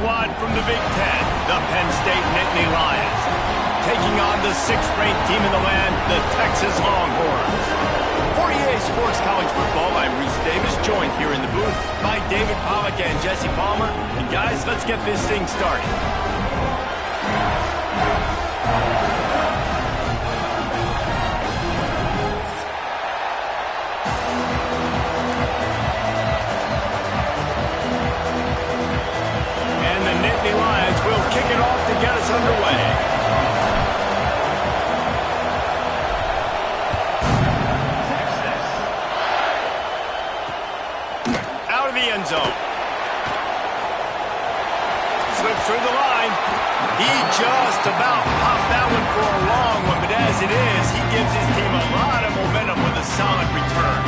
squad from the Big Ten, the Penn State Nittany Lions, taking on the 6th-ranked team in the land, the Texas Longhorns. For EA Sports College Football, I'm Reese Davis, joined here in the booth by David Pollack and Jesse Palmer. And guys, let's get this thing started. And the Nittany Lions will kick it off to get us underway. End zone. Slips through the line. He just about popped that one for a long one, but as it is, he gives his team a lot of momentum with a solid return.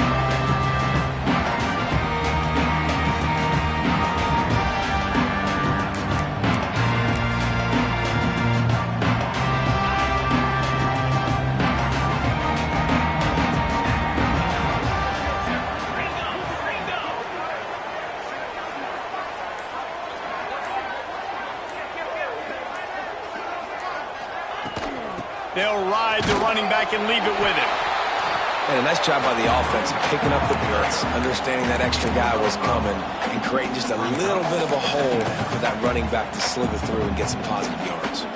They'll ride the running back and leave it with him. And a nice job by the offense picking up the blitz, understanding that extra guy was coming, and creating just a little bit of a hole for that running back to slither through and get some positive yards.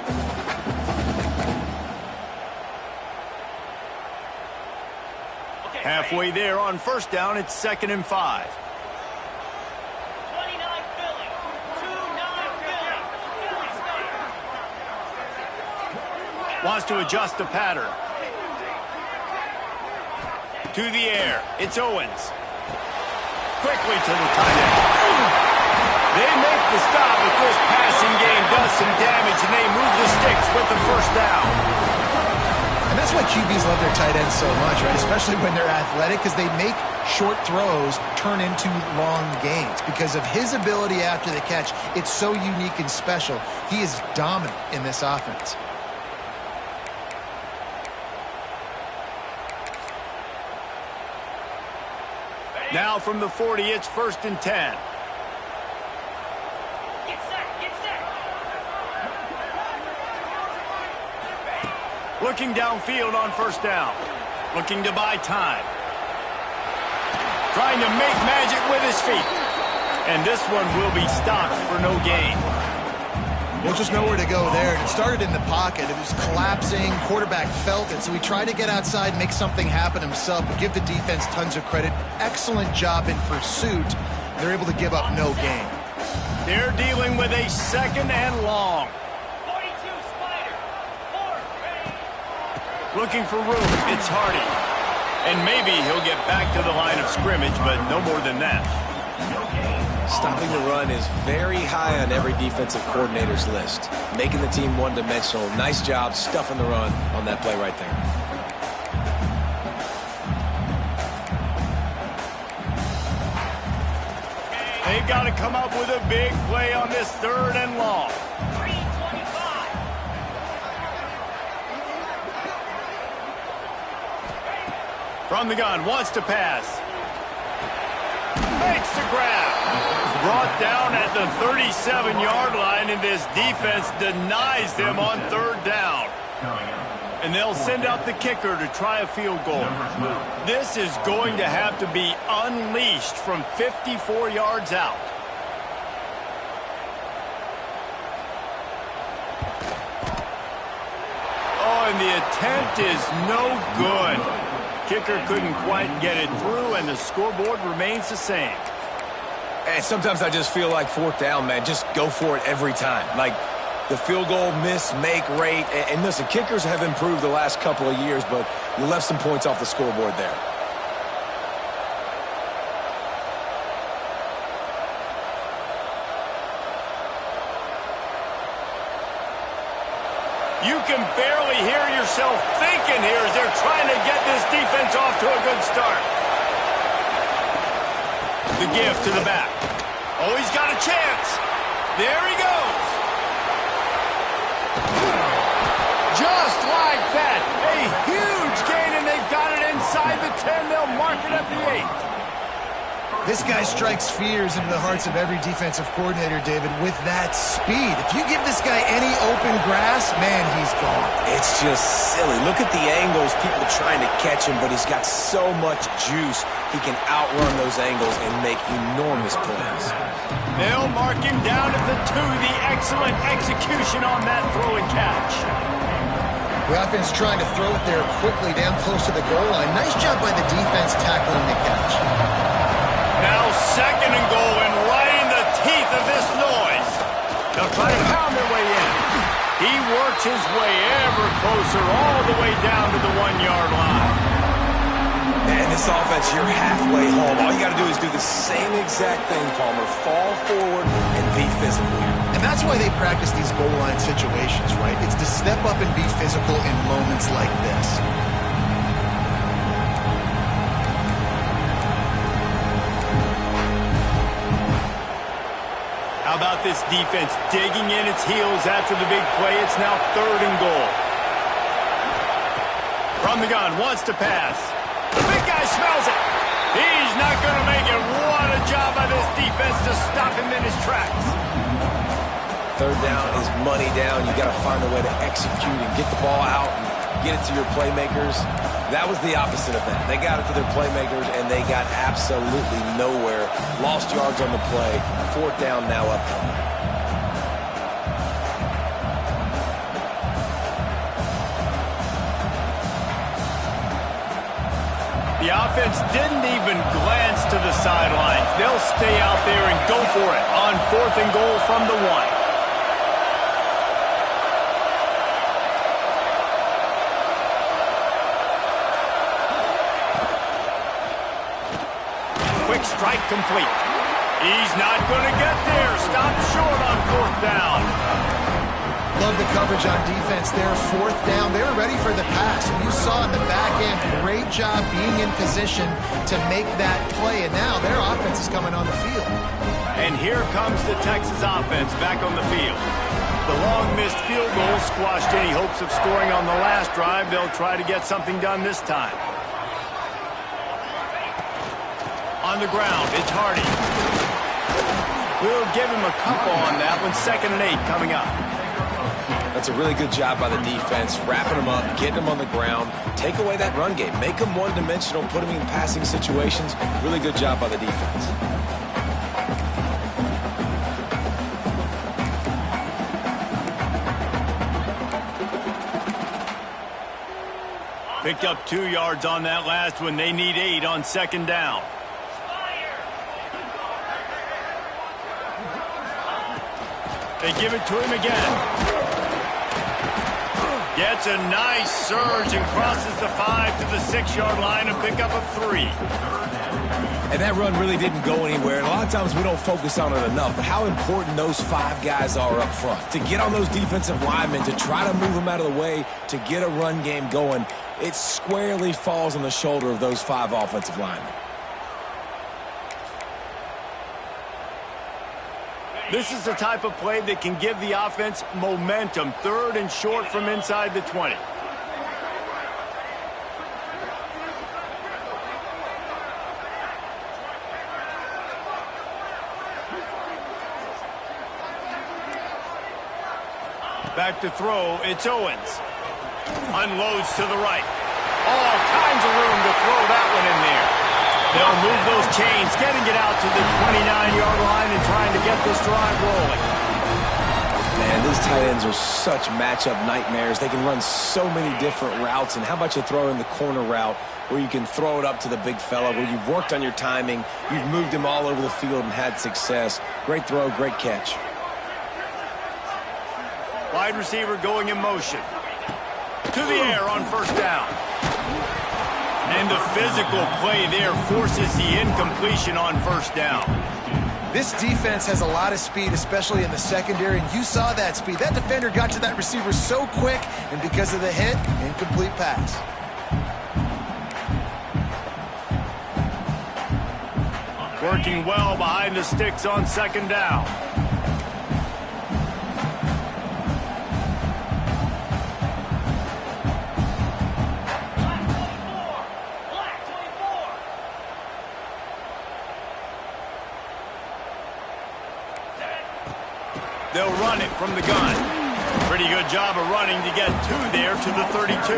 Halfway there on first down, it's 2nd and 5. Wants to adjust the pattern. To the air. It's Owens. Quickly to the tight end. They make the stop, but this passing game does some damage, and they move the sticks with the first down. And that's why QBs love their tight ends so much, right? Especially when they're athletic, because they make short throws turn into long gains. Because of his ability after the catch, it's so unique and special. He is dominant in this offense. Now from the 40, it's 1st and 10. Get set, get set. Looking downfield on first down. Looking to buy time. Trying to make magic with his feet. And this one will be stopped for no gain. Well, just nowhere to go there. It started in the pocket. It was collapsing. Quarterback felt it, so he tried to get outside, make something happen himself, but give the defense tons of credit. Excellent job in pursuit. They're able to give up no gain. They're dealing with a 2nd and long. 42, Spider. 4, Looking for room. It's Hardy. And maybe he'll get back to the line of scrimmage, but no more than that. Stopping the run is very high on every defensive coordinator's list. Making the team one-dimensional. Nice job stuffing the run on that play right there. They've got to come up with a big play on this 3rd and long. 325. From the gun, wants to pass. Makes the grab. Brought down at the 37-yard line, and this defense denies them on 3rd down. And they'll send out the kicker to try a field goal. This is going to have to be unleashed from 54 yards out. Oh, and the attempt is no good. Kicker couldn't quite get it through, and the scoreboard remains the same. And sometimes I just feel like 4th down, man, just go for it every time. Like the field goal miss-make rate. And listen, kickers have improved the last couple of years, but you left some points off the scoreboard there. You can barely hear yourself thinking here as they're trying to get this defense off to a good start. The give to the back. Oh, he's got a chance. There he goes. Just like that. A huge gain, and they've got it inside the 10. They'll mark it at the 8. This guy strikes fears into the hearts of every defensive coordinator, David, with that speed. If you give this guy any open grass, man, he's gone. It's just silly. Look at the angles, people trying to catch him, but he's got so much juice. He can outrun those angles and make enormous plays. They'll mark him down at the 2. The excellent execution on that throw and catch. The offense trying to throw it there quickly down close to the goal line. Nice job by the defense tackling the catch. Now 2nd and goal, and right in the teeth of this noise. They'll try to pound their way in. He works his way ever closer all the way down to the 1-yard line. Man, this offense, you're halfway home. All you got to do is do the same exact thing, Palmer. Fall forward and be physical. And that's why they practice these goal line situations, right? It's to step up and be physical in moments like this. How about this defense digging in its heels after the big play? It's now 3rd and goal. From the gun, wants to pass. The big guy smells it. He's not going to make it. What a job by this defense to stop him in his tracks. 3rd down is money down. You got to find a way to execute and get the ball out and get it to your playmakers. That was the opposite of that. They got it to their playmakers, and they got absolutely nowhere. Lost yards on the play. 4th down now upcoming. The offense didn't even glance to the sidelines. They'll stay out there and go for it on 4th and goal from the 1. Quick strike complete. He's not going to get there. Stop short on 4th down. Love the coverage on defense there. 4th down. They were ready for the pass. And you saw in the back end, great job being in position to make that play. And now their offense is coming on the field. And here comes the Texas offense back on the field. The long missed field goal squashed any hopes of scoring on the last drive. They'll try to get something done this time. On the ground, it's Hardy. We'll give him a couple on that one. 2nd and 8 coming up. That's a really good job by the defense, wrapping them up, getting them on the ground, take away that run game, make them one-dimensional, put them in passing situations. Really good job by the defense. Picked up 2 yards on that last one. They need 8 on 2nd down. They give it to him again. Gets a nice surge and crosses the 5 to the 6-yard line and pick up a 3. And that run really didn't go anywhere. And a lot of times we don't focus on it enough. But how important those 5 guys are up front. To get on those defensive linemen, to try to move them out of the way, to get a run game going, it squarely falls on the shoulder of those 5 offensive linemen. This is the type of play that can give the offense momentum. 3rd and short from inside the 20. Back to throw, it's Owens. Unloads to the right. All kinds of room to throw that one in there. They'll move those chains, getting it out to the 29-yard line and trying to get this drive rolling. Man, these tight ends are such matchup nightmares. They can run so many different routes. And how about you throw in the corner route where you can throw it up to the big fella, where you've worked on your timing, you've moved him all over the field and had success. Great throw, great catch. Wide receiver going in motion. To the air on 1st down. And the physical play there forces the incompletion on 1st down. This defense has a lot of speed, especially in the secondary, and you saw that speed. That defender got to that receiver so quick, and because of the hit, incomplete pass. Working well behind the sticks on 2nd down. They'll run it from the gun. Pretty good job of running to get 2 there to the 32.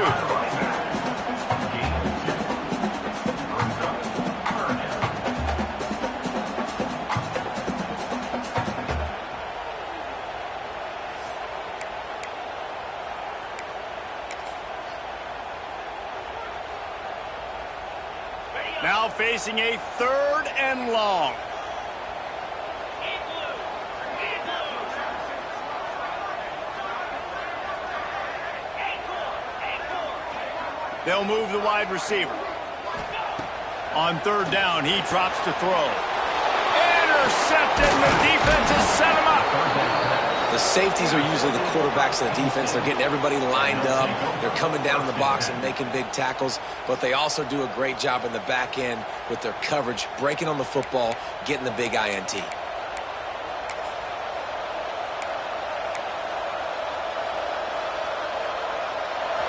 Now facing a 3rd and long. They'll move the wide receiver. On 3rd down, he drops to throw. Intercepted, and the defense has set him up. The safeties are usually the quarterbacks of the defense. They're getting everybody lined up. They're coming down in the box and making big tackles, but they also do a great job in the back end with their coverage, breaking on the football, getting the big INT.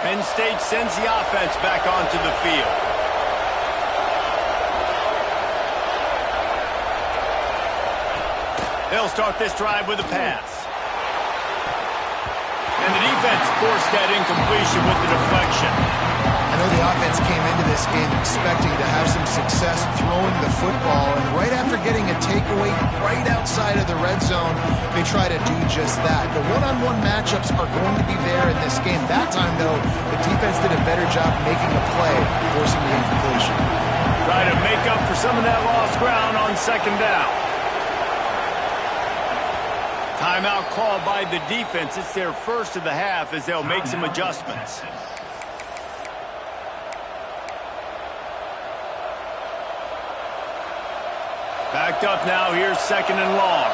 Penn State sends the offense back onto the field. They'll start this drive with a pass. And the defense forced that incompletion with the deflection. I know the offense came into this game expecting to have some success throwing the football, and right after getting a takeaway right outside of the red zone, they try to do just that. The one-on-one matchups are going to be there in this game. That time, though, the defense did a better job making a play, forcing the incompletion. Try to make up for some of that lost ground on 2nd down. Timeout called by the defense. It's their first of the half as they'll make some adjustments. Backed up now. Here's 2nd and long.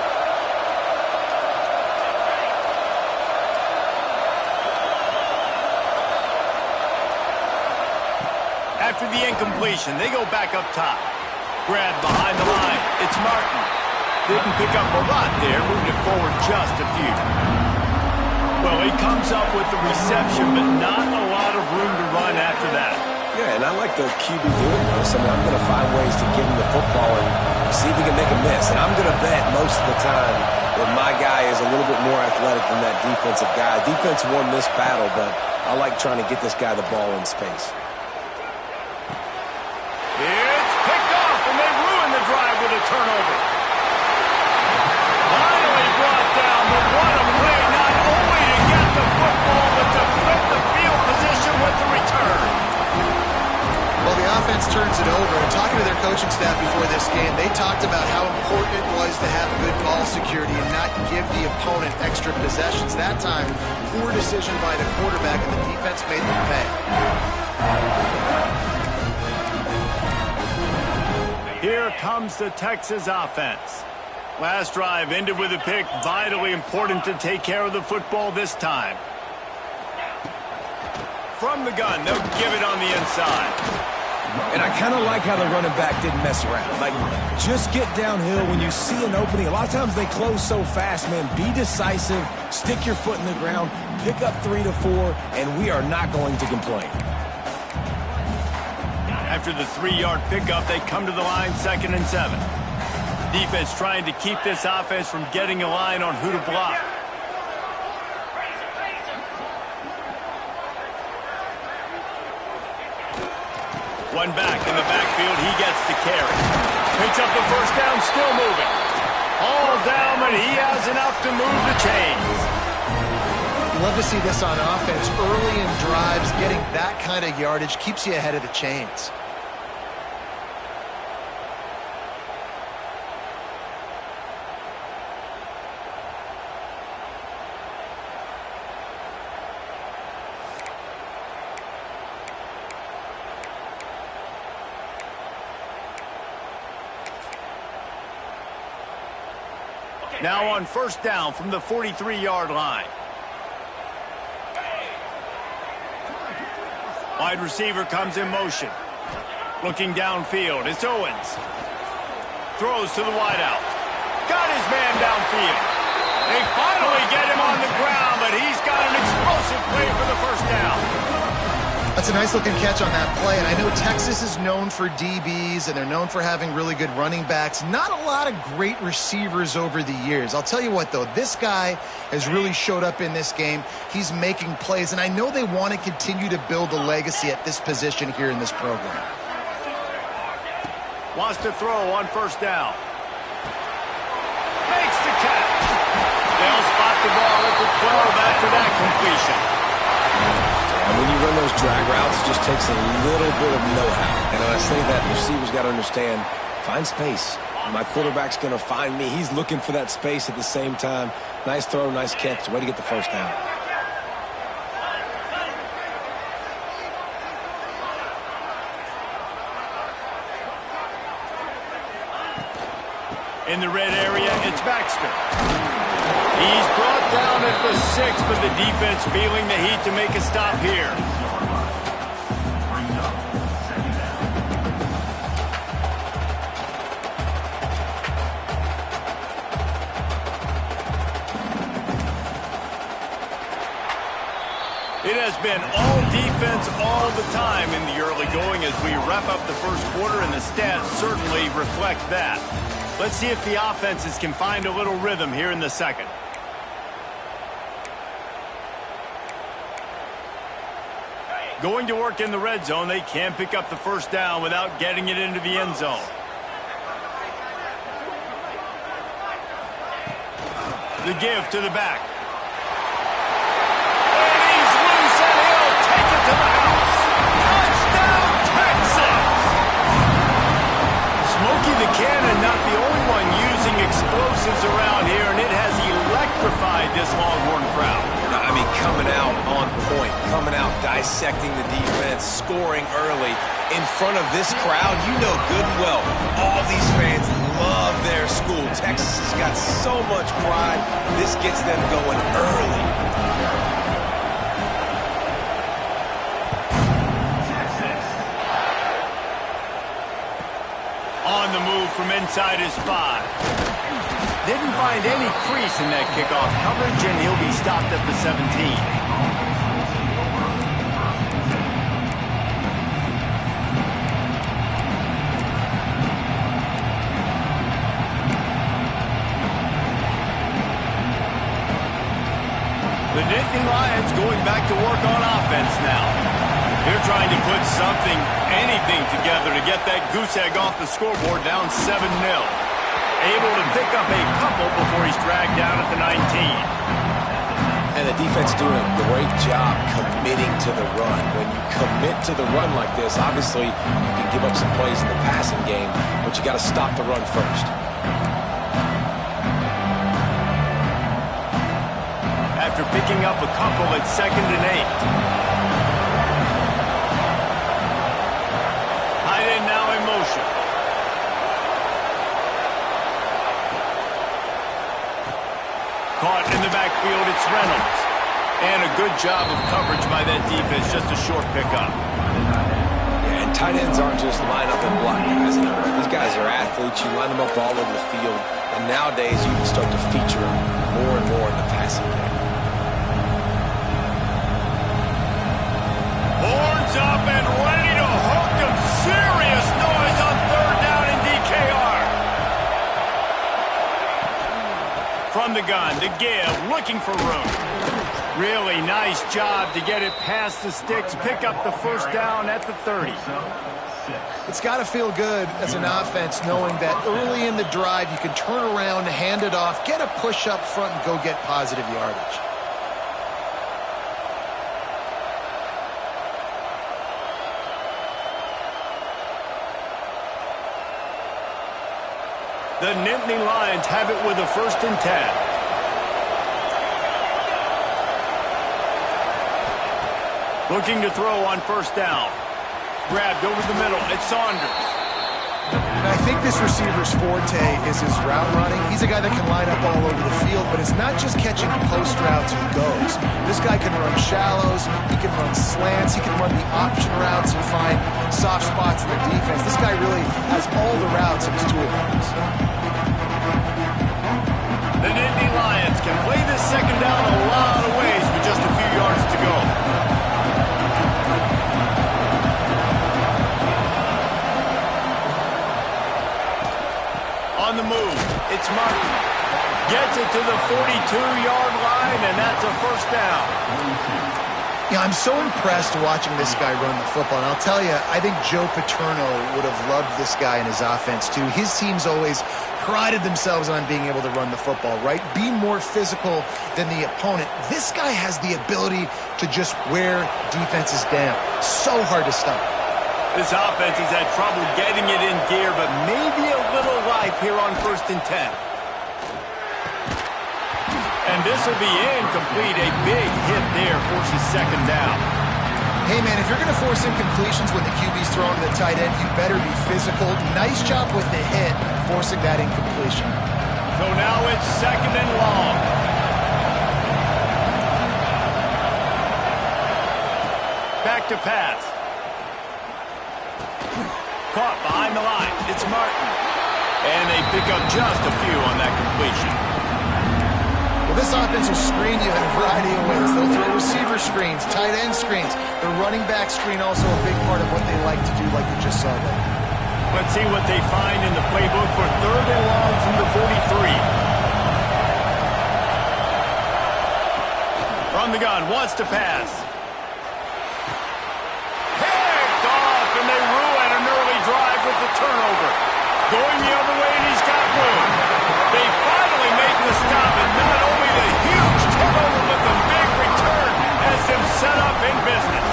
After the incompletion, they go back up top. Grab behind the line. It's Martin. Didn't pick up a lot there, moved it forward just a few. Well, he comes up with the reception, but not a lot of room to run after that. Yeah, and I like the QB doing this. I mean, I'm going to find ways to give him the football and see if he can make a miss. And I'm going to bet most of the time that my guy is a little bit more athletic than that defensive guy. Defense won this battle, but I like trying to get this guy the ball in space. It's picked off, and they ruin the drive with a turnover. Finally brought down, but what a play, not only to get the football, but to flip the field position with the return. Well, the offense turns it over, and talking to their coaching staff before this game, they talked about how important it was to have good ball security and not give the opponent extra possessions. That time, poor decision by the quarterback, and the defense made them pay. Here comes the Texas offense. Last drive ended with a pick. Vitally important to take care of the football this time. From the gun, they'll give it on the inside. And I kind of like how the running back didn't mess around. Like, just get downhill when you see an opening. A lot of times they close so fast, man. Be decisive, stick your foot in the ground, pick up 3 to 4, and we are not going to complain. After the 3-yard pickup, they come to the line 2nd and 7. Defense trying to keep this offense from getting a line on who to block. One back in the backfield, he gets the carry. Picks up the 1st down, still moving. All down, but he has enough to move the chains. You love to see this on offense. Early in drives, getting that kind of yardage keeps you ahead of the chains. Now on 1st down from the 43-yard line. Wide receiver comes in motion. Looking downfield, it's Owens. Throws to the wideout. Got his man downfield. They finally get him on the ground, but he's got an explosive play for the 1st down. That's a nice-looking catch on that play, and I know Texas is known for DBs, and they're known for having really good running backs. Not a lot of great receivers over the years. I'll tell you what, though, this guy has really showed up in this game. He's making plays, and I know they want to continue to build a legacy at this position here in this program. Wants to throw on first down. Makes the catch. They'll spot the ball at the 12 after that completion. And when you run those drag routes, it just takes a little bit of know-how. And when I say that, the receiver's got to understand, find space. My quarterback's going to find me. He's looking for that space at the same time. Nice throw, nice catch. Way to get the first down. In the red area, it's Baxter. He's brought down at the 6, but the defense feeling the heat to make a stop here. It has been all defense all the time in the early going as we wrap up the first quarter, and the stats certainly reflect that. Let's see if the offenses can find a little rhythm here in the second. Going to work in the red zone, they can't pick up the first down without getting it into the end zone. The give to the back. And he's loose, and he'll take it to the house. Touchdown, Texas! Smokey the Cannon, not the only one using explosives around here, and it has electrified this Longhorn crowd. I mean, coming out on point, coming out dissecting the defense, scoring early in front of this crowd. You know good and well, all these fans love their school. Texas has got so much pride. This gets them going early. On the move from inside his 5. Didn't find any crease in that kickoff coverage, and he'll be stopped at the 17. The Nittany Lions going back to work on offense now. They're trying to put something, anything together to get that goose egg off the scoreboard down 7-0. Able to pick up a couple before he's dragged down at the 19. And the defense doing a great job committing to the run. When you commit to the run like this, obviously you can give up some plays in the passing game, but you got to stop the run first. After picking up a couple at 2nd and 8. Tight end now in motion. Caught in the backfield, it's Reynolds. And a good job of coverage by that defense, just a short pickup. Yeah, and tight ends aren't just line up and block guys anymore. These guys are athletes. You line them up all over the field. And nowadays, you can start to feature them more and more in the passing game. Horns up and ready to hook them. Serious noise on 3rd down in DKR. From the gun to give, looking for room. Really nice job to get it past the sticks, pick up the first down at the 30. It's got to feel good as an offense knowing that early in the drive you can turn around, hand it off, get a push up front, and go get positive yardage. The Nittany Lions have it with a 1st and 10. Looking to throw on first down. Grabbed over the middle. It's Saunders. And I think this receiver's forte is his route running. He's a guy that can line up all over the field, but it's not just catching post routes he goes. This guy can run shallows, he can run slants, he can run the option routes and find soft spots in the defense. This guy really has all the routes in his toolbox. The Nittany Lions can play this 2nd down a lot of ways with just a few yards to go. to the 42-yard line, and that's a first down. Yeah, I'm so impressed watching this guy run the football. And I'll tell you, I think Joe Paterno would have loved this guy in his offense too. His teams always prided themselves on being able to run the football, right? Be more physical than the opponent. This guy has the ability to just wear defenses down. So hard to stop. This offense has had trouble getting it in gear, but maybe a little life here on 1st and 10. And this will be incomplete. A big hit there forces 2nd down. Hey, man, if you're going to force incompletions when the QB's throwing to the tight end, you better be physical. Nice job with the hit, forcing that incompletion. So now it's 2nd and long. Back to pass. Caught behind the line. It's Martin. And they pick up just a few on that completion. Well, this offense will screen you in a variety of ways. They'll throw receiver screens, tight end screens. The running back screen also a big part of what they like to do, like you just saw there. Let's see what they find in the playbook for 3rd and long from the 43. From the gun, wants to pass. Picked off, and they ruin an early drive with the turnover. Going the other way, and he's got room. They finally make the stop, and not only the huge turnover, but the big return has them set up in business.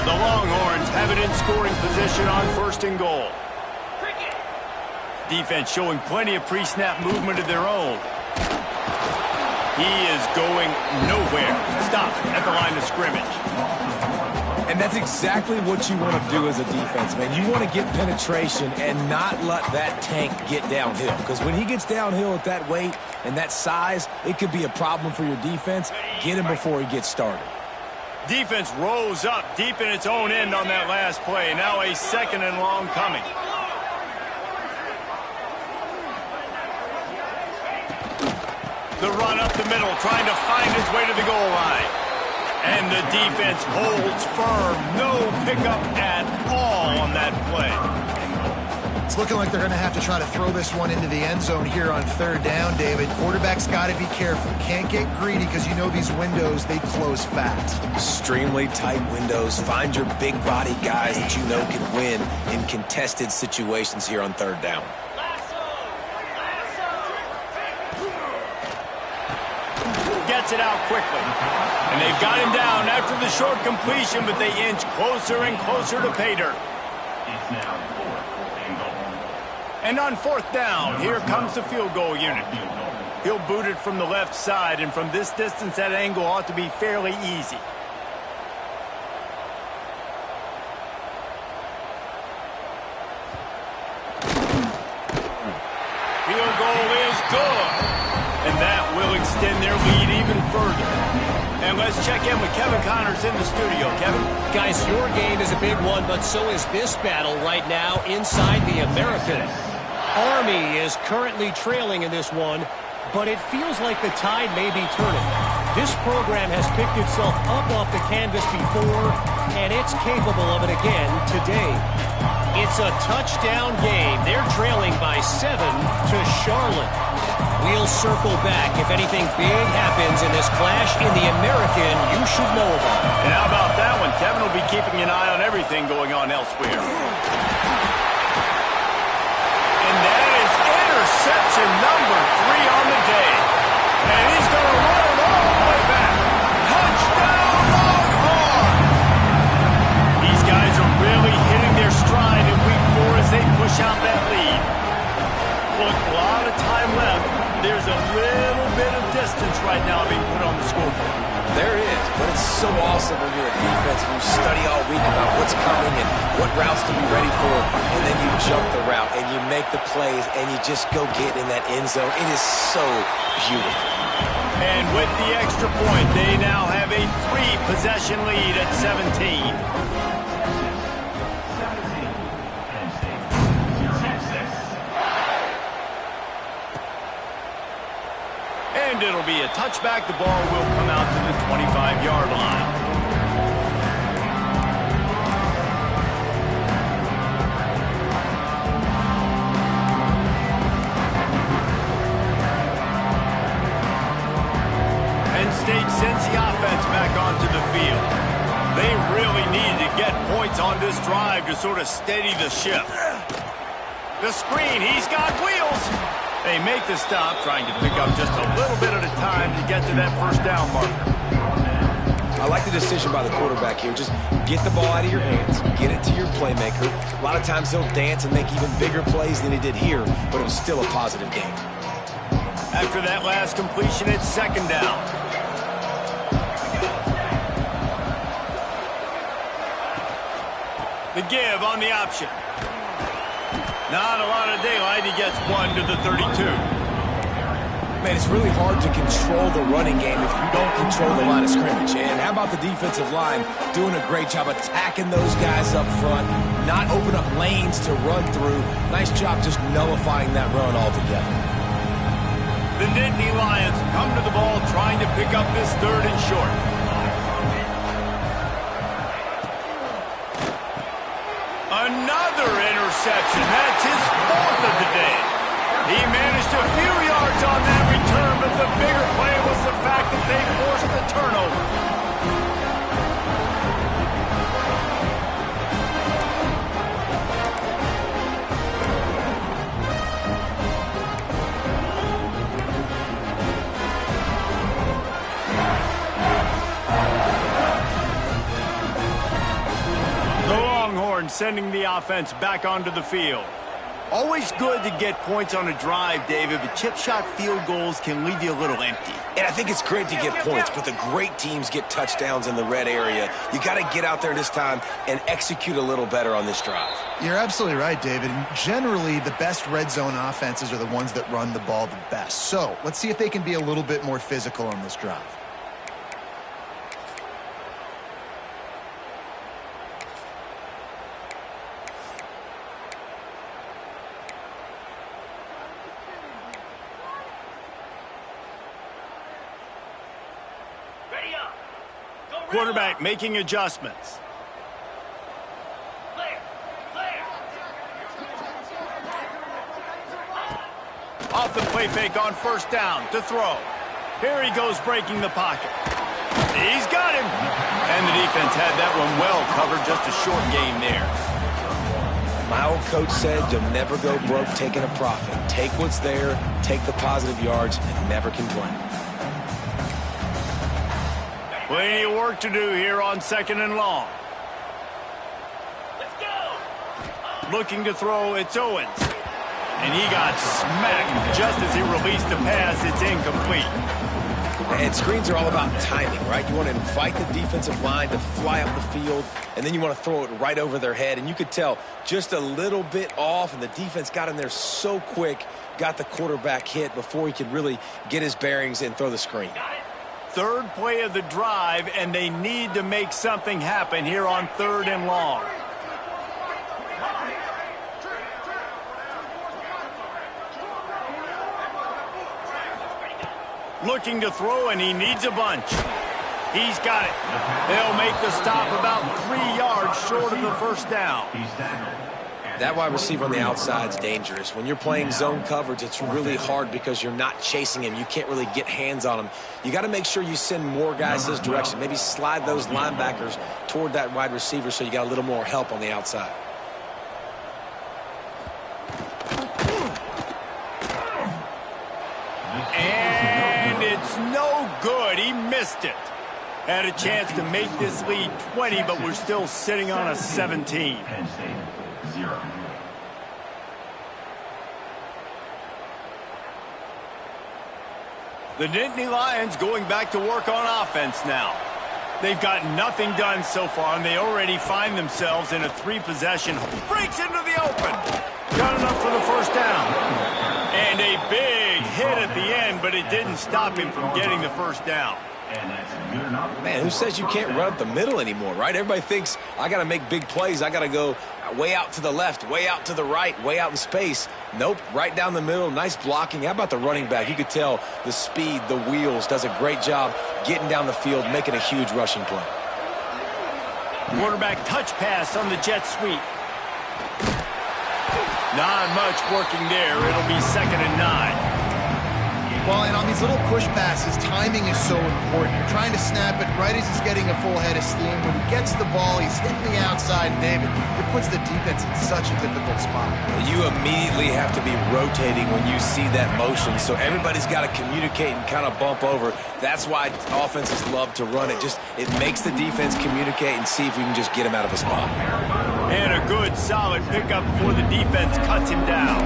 The Longhorns have it in scoring position on 1st and goal. Defense showing plenty of pre-snap movement of their own. He is going nowhere. Stop at the line of scrimmage. And that's exactly what you want to do as a defense, man. You want to get penetration and not let that tank get downhill. Because when he gets downhill at that weight and that size, it could be a problem for your defense. Get him before he gets started. Defense rose up deep in its own end on that last play. Now a 2nd and long coming. The run up the middle, trying to find his way to the goal line. And the defense holds firm. No pickup at all on that play. It's looking like they're going to have to try to throw this one into the end zone here on 3rd down, David. Quarterback's got to be careful. Can't get greedy because you know these windows, they close fast. Extremely tight windows. Find your big body guys that you know can win in contested situations here on 3rd down. Gets it out quickly. And they've got him down after the short completion, but they inch closer and closer to pay dirt. It's now 4th and goal. And on 4th down, here comes the field goal unit. He'll boot it from the left side, and from this distance, that angle ought to be fairly easy. Field goal is good. And that will extend their lead even further. And let's check in with Kevin Connors in the studio. Kevin? Guys, your game is a big one, but so is this battle right now inside the American. Army is currently trailing in this one, but it feels like the tide may be turning. This program has picked itself up off the canvas before, and it's capable of it again today. It's a touchdown game. They're trailing by 7 to Charlotte. We'll circle back if anything big happens in this clash in the American you should know about. And how about that one? Kevin will be keeping an eye on everything going on elsewhere. And that is interception number 3 on the day. And he's going to run it all the way back. Touchdown, Longhorn! These guys are really hitting their stride in week 4 as they push out that lead. Look, a lot of time left. There's a little bit of distance right now being put on the scoreboard. There is, but it's so awesome when you're a defense and you study all week about what's coming and what routes to be ready for, and then you jump the route and you make the plays and you just go get in that end zone. It is so beautiful. And with the extra point, they now have a 3-possession lead at 17. And it'll be a touchback. The ball will come out to the 25-yard line. Penn State sends the offense back onto the field. They really need to get points on this drive to sort of steady the ship. The screen, he's got wheels. They make the stop, trying to pick up just a little bit at a time to get to that first down marker. I like the decision by the quarterback here. Just get the ball out of your hands, get it to your playmaker. A lot of times he'll dance and make even bigger plays than he did here, but it was still a positive game. After that last completion, it's second down. The give on the option. Not a lot of daylight. He gets one to the 32. Man, it's really hard to control the running game if you don't control the line of scrimmage. And how about the defensive line doing a great job attacking those guys up front, not open up lanes to run through. Nice job just nullifying that run altogether. The Nittany Lions come to the ball trying to pick up this third and short. Another interception. That's his fourth of the day. He managed a few yards on that return, but the bigger play was the fact that they forced the turnover. Sending the offense back onto the field. Always good to get points on a drive, David, but chip shot field goals can leave you a little empty. And I think it's great to get points, but the great teams get touchdowns in the red area. You got to get out there this time and execute a little better on this drive. You're absolutely right, David. And generally, the best red zone offenses are the ones that run the ball the best. So let's see if they can be a little bit more physical on this drive. Quarterback making adjustments. Off the play fake on first down to throw. Here he goes breaking the pocket. He's got him. And the defense had that one well covered. Just a short game there. My old coach said you'll never go broke taking a profit. Take what's there, take the positive yards, and never complain. Plenty of work to do here on second and long. Let's go. Looking to throw, it's Owens. And he got smacked just as he released the pass. It's incomplete. And screens are all about timing, right? You want to invite the defensive line to fly up the field, and then you want to throw it right over their head. And you could tell just a little bit off, and the defense got in there so quick, got the quarterback hit before he could really get his bearings and throw the screen. Third play of the drive, and they need to make something happen here on third and long. Looking to throw, and he needs a bunch. He's got it. They'll make the stop about 3 yards short of the first down. That wide receiver on the outside is dangerous. When you're playing zone coverage, it's really hard because you're not chasing him. You can't really get hands on him. You got to make sure you send more guys his direction. Maybe slide those linebackers toward that wide receiver so you got a little more help on the outside. And it's no good. He missed it. Had a chance to make this lead 20, but we're still sitting on a 17. Penn State, 0. The Nittany Lions going back to work on offense now. They've got nothing done so far, and they already find themselves in a 3-possession. Breaks into the open. Got enough for the first down. And a big hit at the end, but it didn't stop him from getting the first down. Man, who says you can't run up the middle anymore, right? Everybody thinks I got to make big plays. I got to go way out to the left, way out to the right, way out in space. Nope, right down the middle. Nice blocking. How about the running back? You could tell the speed, the wheels, does a great job getting down the field, making a huge rushing play. Quarterback touch pass on the jet sweep. Not much working there. It'll be 2nd and 9. Well, and on these little push passes, timing is so important. You're trying to snap it right as he's getting a full head of steam. When he gets the ball, he's hitting the outside, David. It puts the defense in such a difficult spot. You immediately have to be rotating when you see that motion, so everybody's got to communicate and kind of bump over. That's why offenses love to run it. It makes the defense communicate and see if we can just get him out of a spot. And a good, solid pickup before the defense cuts him down.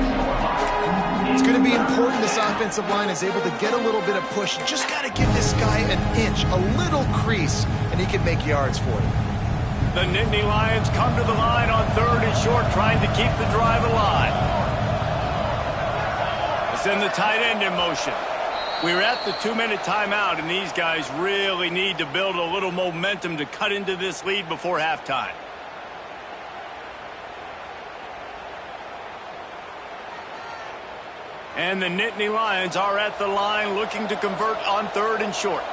It's going to be important this offensive line is able to get a little bit of push. Just got to give this guy an inch, a little crease, and he can make yards for you. The Nittany Lions come to the line on 3rd and short, trying to keep the drive alive. They send the tight end in motion. We're at the 2-minute timeout, and these guys really need to build a little momentum to cut into this lead before halftime. And the Nittany Lions are at the line looking to convert on 3rd and short.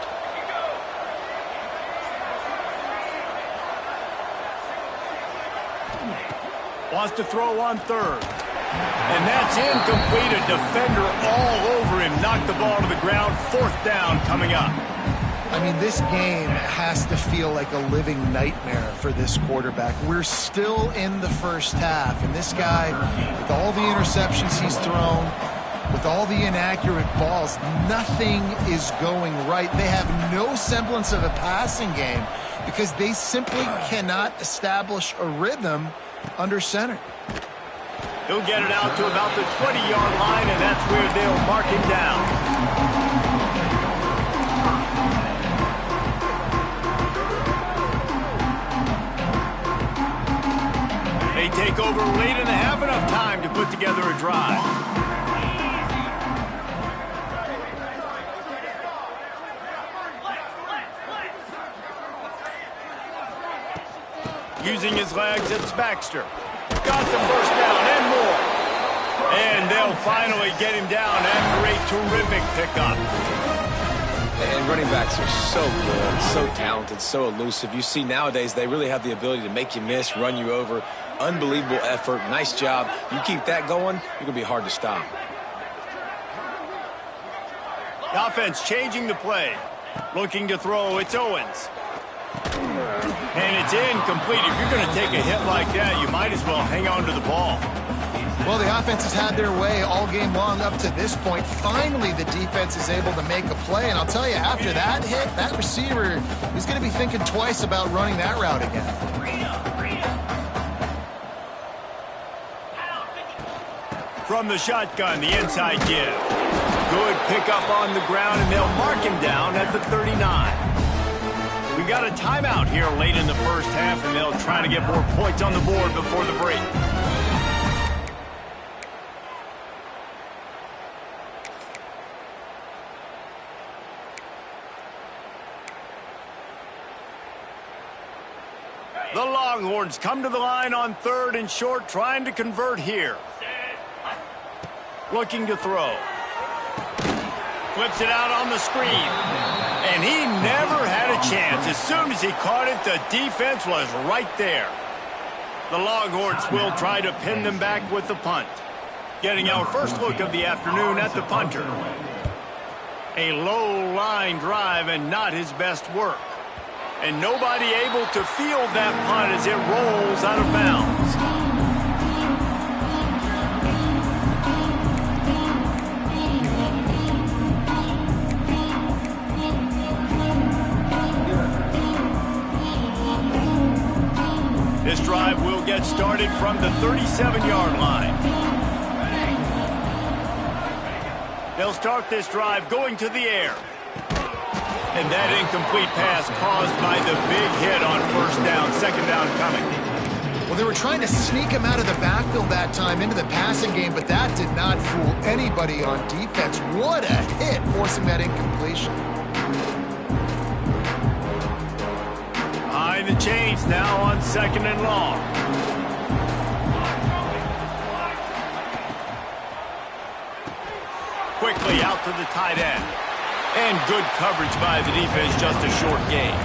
Wants to throw on 3rd. And that's incomplete. A defender all over him. Knocked the ball to the ground. 4th down coming up. I mean, this game has to feel like a living nightmare for this quarterback. We're still in the first half, and this guy, with all the interceptions he's thrown, with all the inaccurate balls, nothing is going right. They have no semblance of a passing game because they simply cannot establish a rhythm under center. He'll get it out to about the 20-yard line, and that's where they'll mark him down. They take over late and have enough time to put together a drive. Using his legs, it's Baxter. Got the first down and more. And they'll finally get him down after a terrific pickup. And running backs are so good, so talented, so elusive. You see nowadays they really have the ability to make you miss, run you over. Unbelievable effort. Nice job. You keep that going, you're going to be hard to stop. The offense changing the play. Looking to throw, it's Owens. And it's incomplete. If you're going to take a hit like that, you might as well hang on to the ball. Well, the offense has had their way all game long up to this point. Finally, the defense is able to make a play. And I'll tell you, after that hit, that receiver is going to be thinking twice about running that route again. From the shotgun, the inside give. Good pickup on the ground, and they'll mark him down at the 39. We got a timeout here late in the first half, and they'll try to get more points on the board before the break. The Longhorns come to the line on 3rd and short, trying to convert here. Looking to throw. Flips it out on the screen. And he never had a chance. As soon as he caught it, the defense was right there. The Longhorns will try to pin them back with the punt. Getting our first look of the afternoon at the punter. A low-line drive and not his best work. And nobody able to field that punt as it rolls out of bounds. This drive will get started from the 37-yard line. They'll start this drive going to the air. And that incomplete pass caused by the big hit on 1st down, 2nd down coming. Well, they were trying to sneak him out of the backfield that time into the passing game, but that did not fool anybody on defense. What a hit, forcing that incompletion. Behind the chains now on 2nd and long. quickly out to the tight end. And good coverage by the defense, just a short gain.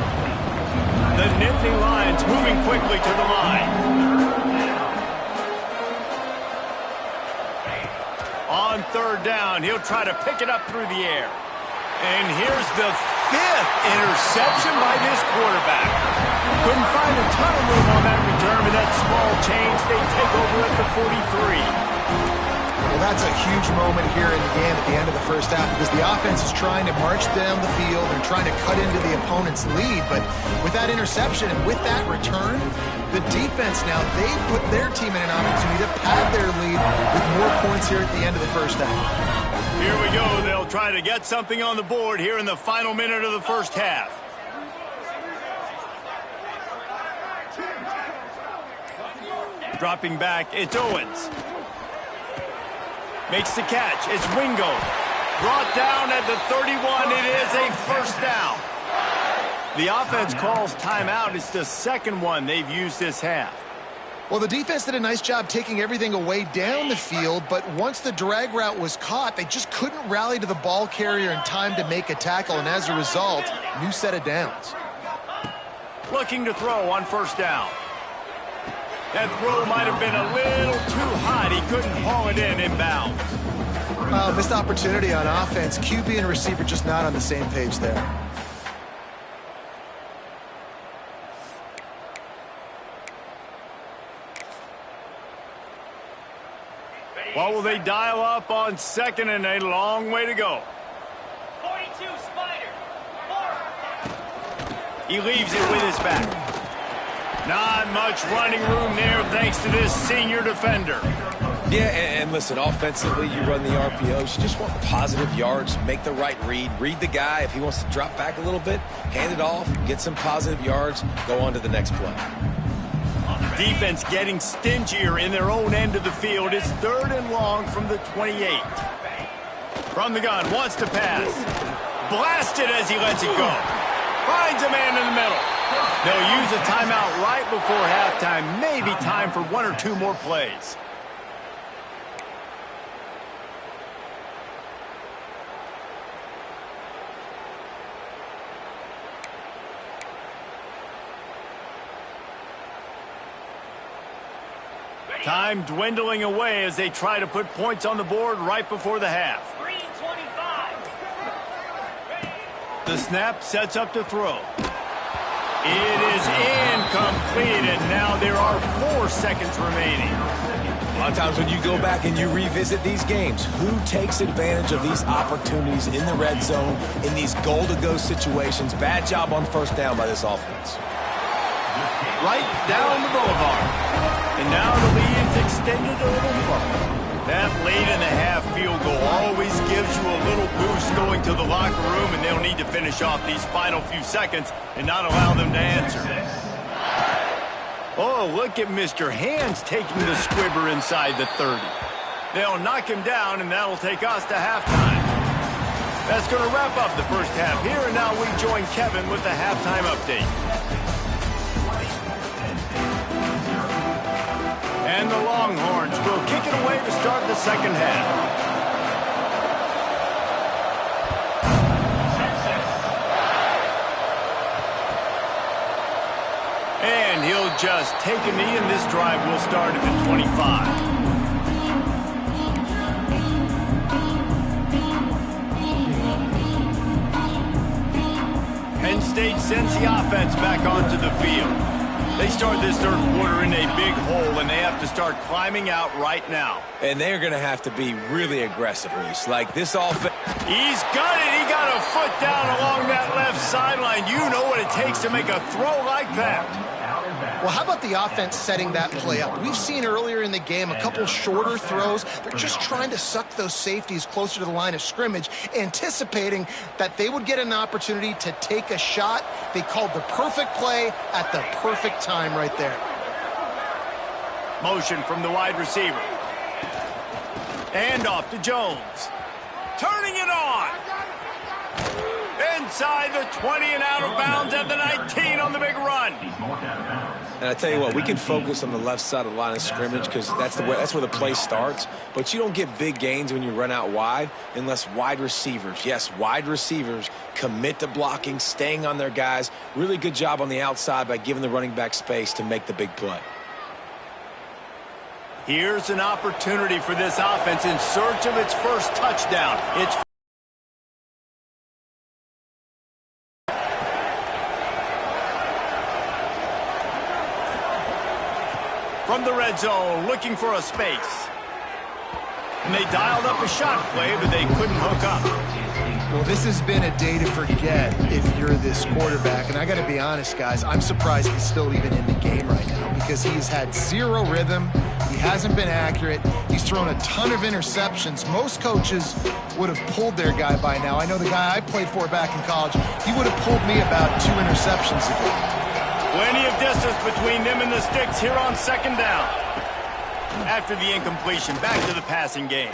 The Nittany Lions moving quickly to the line. On third down, he'll try to pick it up through the air. And here's the 5th interception by this quarterback. Couldn't find a ton of room on that return, but that small change, they take over at the 43. Well, that's a huge moment here in the game at the end of the first half because the offense is trying to march down the field and trying to cut into the opponent's lead. But with that interception and with that return, the defense now, they put their team in an opportunity to pad their lead with more points here at the end of the first half. Here we go. They'll try to get something on the board here in the final minute of the first half. Dropping back, it's Owens. Makes the catch. It's Wingo. Brought down at the 31. It is a first down. The offense calls timeout. It's the second one they've used this half. Well, the defense did a nice job taking everything away down the field, but once the drag route was caught, they just couldn't rally to the ball carrier in time to make a tackle, and as a result, new set of downs. Looking to throw on first down. That throw might have been a little too hot. He couldn't haul it in inbounds. Missed opportunity on offense. QB and receiver just not on the same page there. What will they dial up on second and a long way to go? 42, Spider. 4. He leaves it with his back. Not much running room there thanks to this senior defender. Yeah, and listen, offensively, you run the RPOs. You just want positive yards, make the right read the guy. If he wants to drop back a little bit, hand it off, get some positive yards, go on to the next play. Defense getting stingier in their own end of the field. It's third and long from the 28. From the gun, wants to pass. Blasted as he lets it go. Finds a man in the middle. They'll use a timeout right before halftime. Maybe time for one or two more plays. Time dwindling away as they try to put points on the board right before the half. 3:25. The snap sets up to throw. It is incomplete, and now there are 4 seconds remaining. A lot of times when you go back and you revisit these games, who takes advantage of these opportunities in the red zone, in these goal-to-go situations? Bad job on first down by this offense. Right down the boulevard. And now the lead's extended a little further. That late-in-the-half field goal always gives you a little boost going to the locker room, and they'll need to finish off these final few seconds and not allow them to answer. Oh, look at Mr. Hands taking the squibber inside the 30. They'll knock him down, and that'll take us to halftime. That's going to wrap up the first half here, and now we join Kevin with the halftime update. And the Longhorns will kick it away to start the second half. And he'll just take a knee, and this drive will start at the 25. Penn State sends the offense back onto the field. They start this third quarter in a big hole, and they have to start climbing out right now. And they're going to have to be really aggressive, Reese. Like this offense. He's got it. He got a foot down along that left sideline. You know what it takes to make a throw like that. Well, how about the offense setting that play up? We've seen earlier in the game a couple shorter throws. They're just trying to suck those safeties closer to the line of scrimmage, anticipating that they would get an opportunity to take a shot. They called the perfect play at the perfect time right there. Motion from the wide receiver. And off to Jones. Turning it on. And inside the 20 and out of bounds at the 19 on the big run. And I tell you what, we can focus on the left side of the line of scrimmage because that's where the play starts. But you don't get big gains when you run out wide unless wide receivers, yes, wide receivers, commit to blocking, staying on their guys. Really good job on the outside by giving the running back space to make the big play. Here's an opportunity for this offense in search of its first touchdown. It's from the red zone, looking for a space. And they dialed up a shot play, but they couldn't hook up. Well, this has been a day to forget if you're this quarterback. And I got to be honest, guys, I'm surprised he's still even in the game right now because he's had zero rhythm. He hasn't been accurate. He's thrown a ton of interceptions. Most coaches would have pulled their guy by now. I know the guy I played for back in college, he would have pulled me about 2 interceptions ago. Plenty of distance between them and the sticks here on second down. After the incompletion, back to the passing game.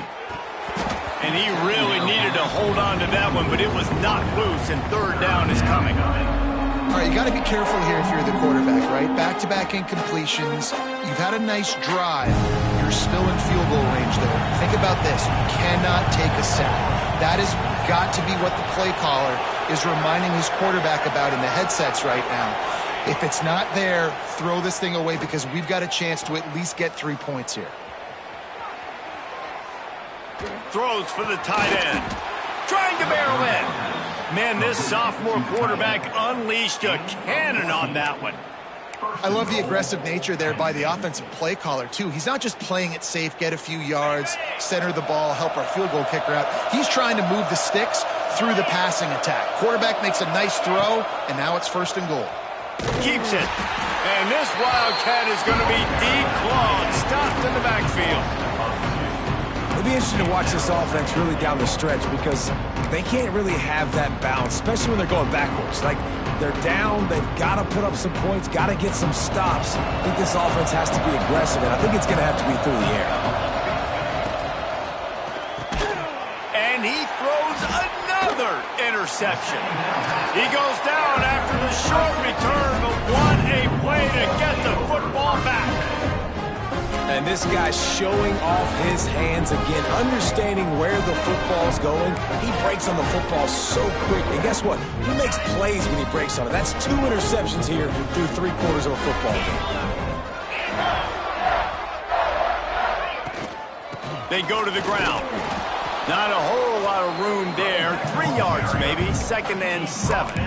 And he really needed to hold on to that one, but it was not loose, and third down is coming. All right, you got to be careful here if you're the quarterback, right? Back-to-back incompletions. You've had a nice drive. You're still in field goal range, though. Think about this. You cannot take a sack. That has got to be what the play caller is reminding his quarterback about in the headsets right now. If it's not there, throw this thing away because we've got a chance to at least get 3 points here. Throws for the tight end. Trying to barrel in. Man, this sophomore quarterback unleashed a cannon on that one. I love the aggressive nature there by the offensive play caller, too. He's not just playing it safe, get a few yards, center the ball, help our field goal kicker out. He's trying to move the sticks through the passing attack. Quarterback makes a nice throw, and now it's 1st and goal. Keeps it. And this Wildcat is going to be declawed, stopped in the backfield. It'll be interesting to watch this offense really down the stretch because they can't really have that balance, especially when they're going backwards. Like, they're down, they've got to put up some points, got to get some stops. I think this offense has to be aggressive, and I think it's going to have to be through the air. And he throws another interception. He goes down after the short return, but what a play to get the football back. And this guy's showing off his hands again, understanding where the football's going. He breaks on the football so quick. And guess what? He makes plays when he breaks on it. That's 2 interceptions here through 3/4 of a football game. They go to the ground. Not a whole lot of room there. 3 yards maybe. 2nd and 7.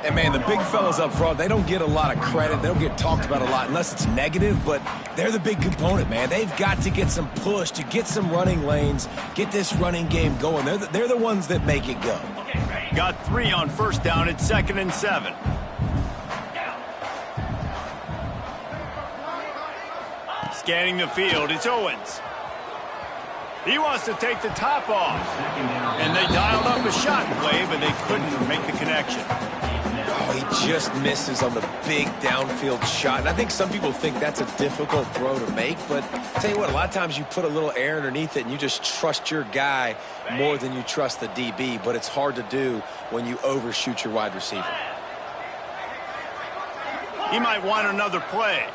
And, man, the big fellas up front, they don't get a lot of credit. They don't get talked about a lot unless it's negative, but they're the big component, man. They've got to get some push, to get some running lanes, get this running game going. They're the ones that make it go. Got 3 on 1st down at 2nd and 7. Scanning the field, it's Owens. He wants to take the top off. And they dialed up a shot play, but they couldn't make the connection. Oh, he just misses on the big downfield shot. And I think some people think that's a difficult throw to make, but I'll tell you what, a lot of times you put a little air underneath it and you just trust your guy more than you trust the DB, but it's hard to do when you overshoot your wide receiver. He might want another play.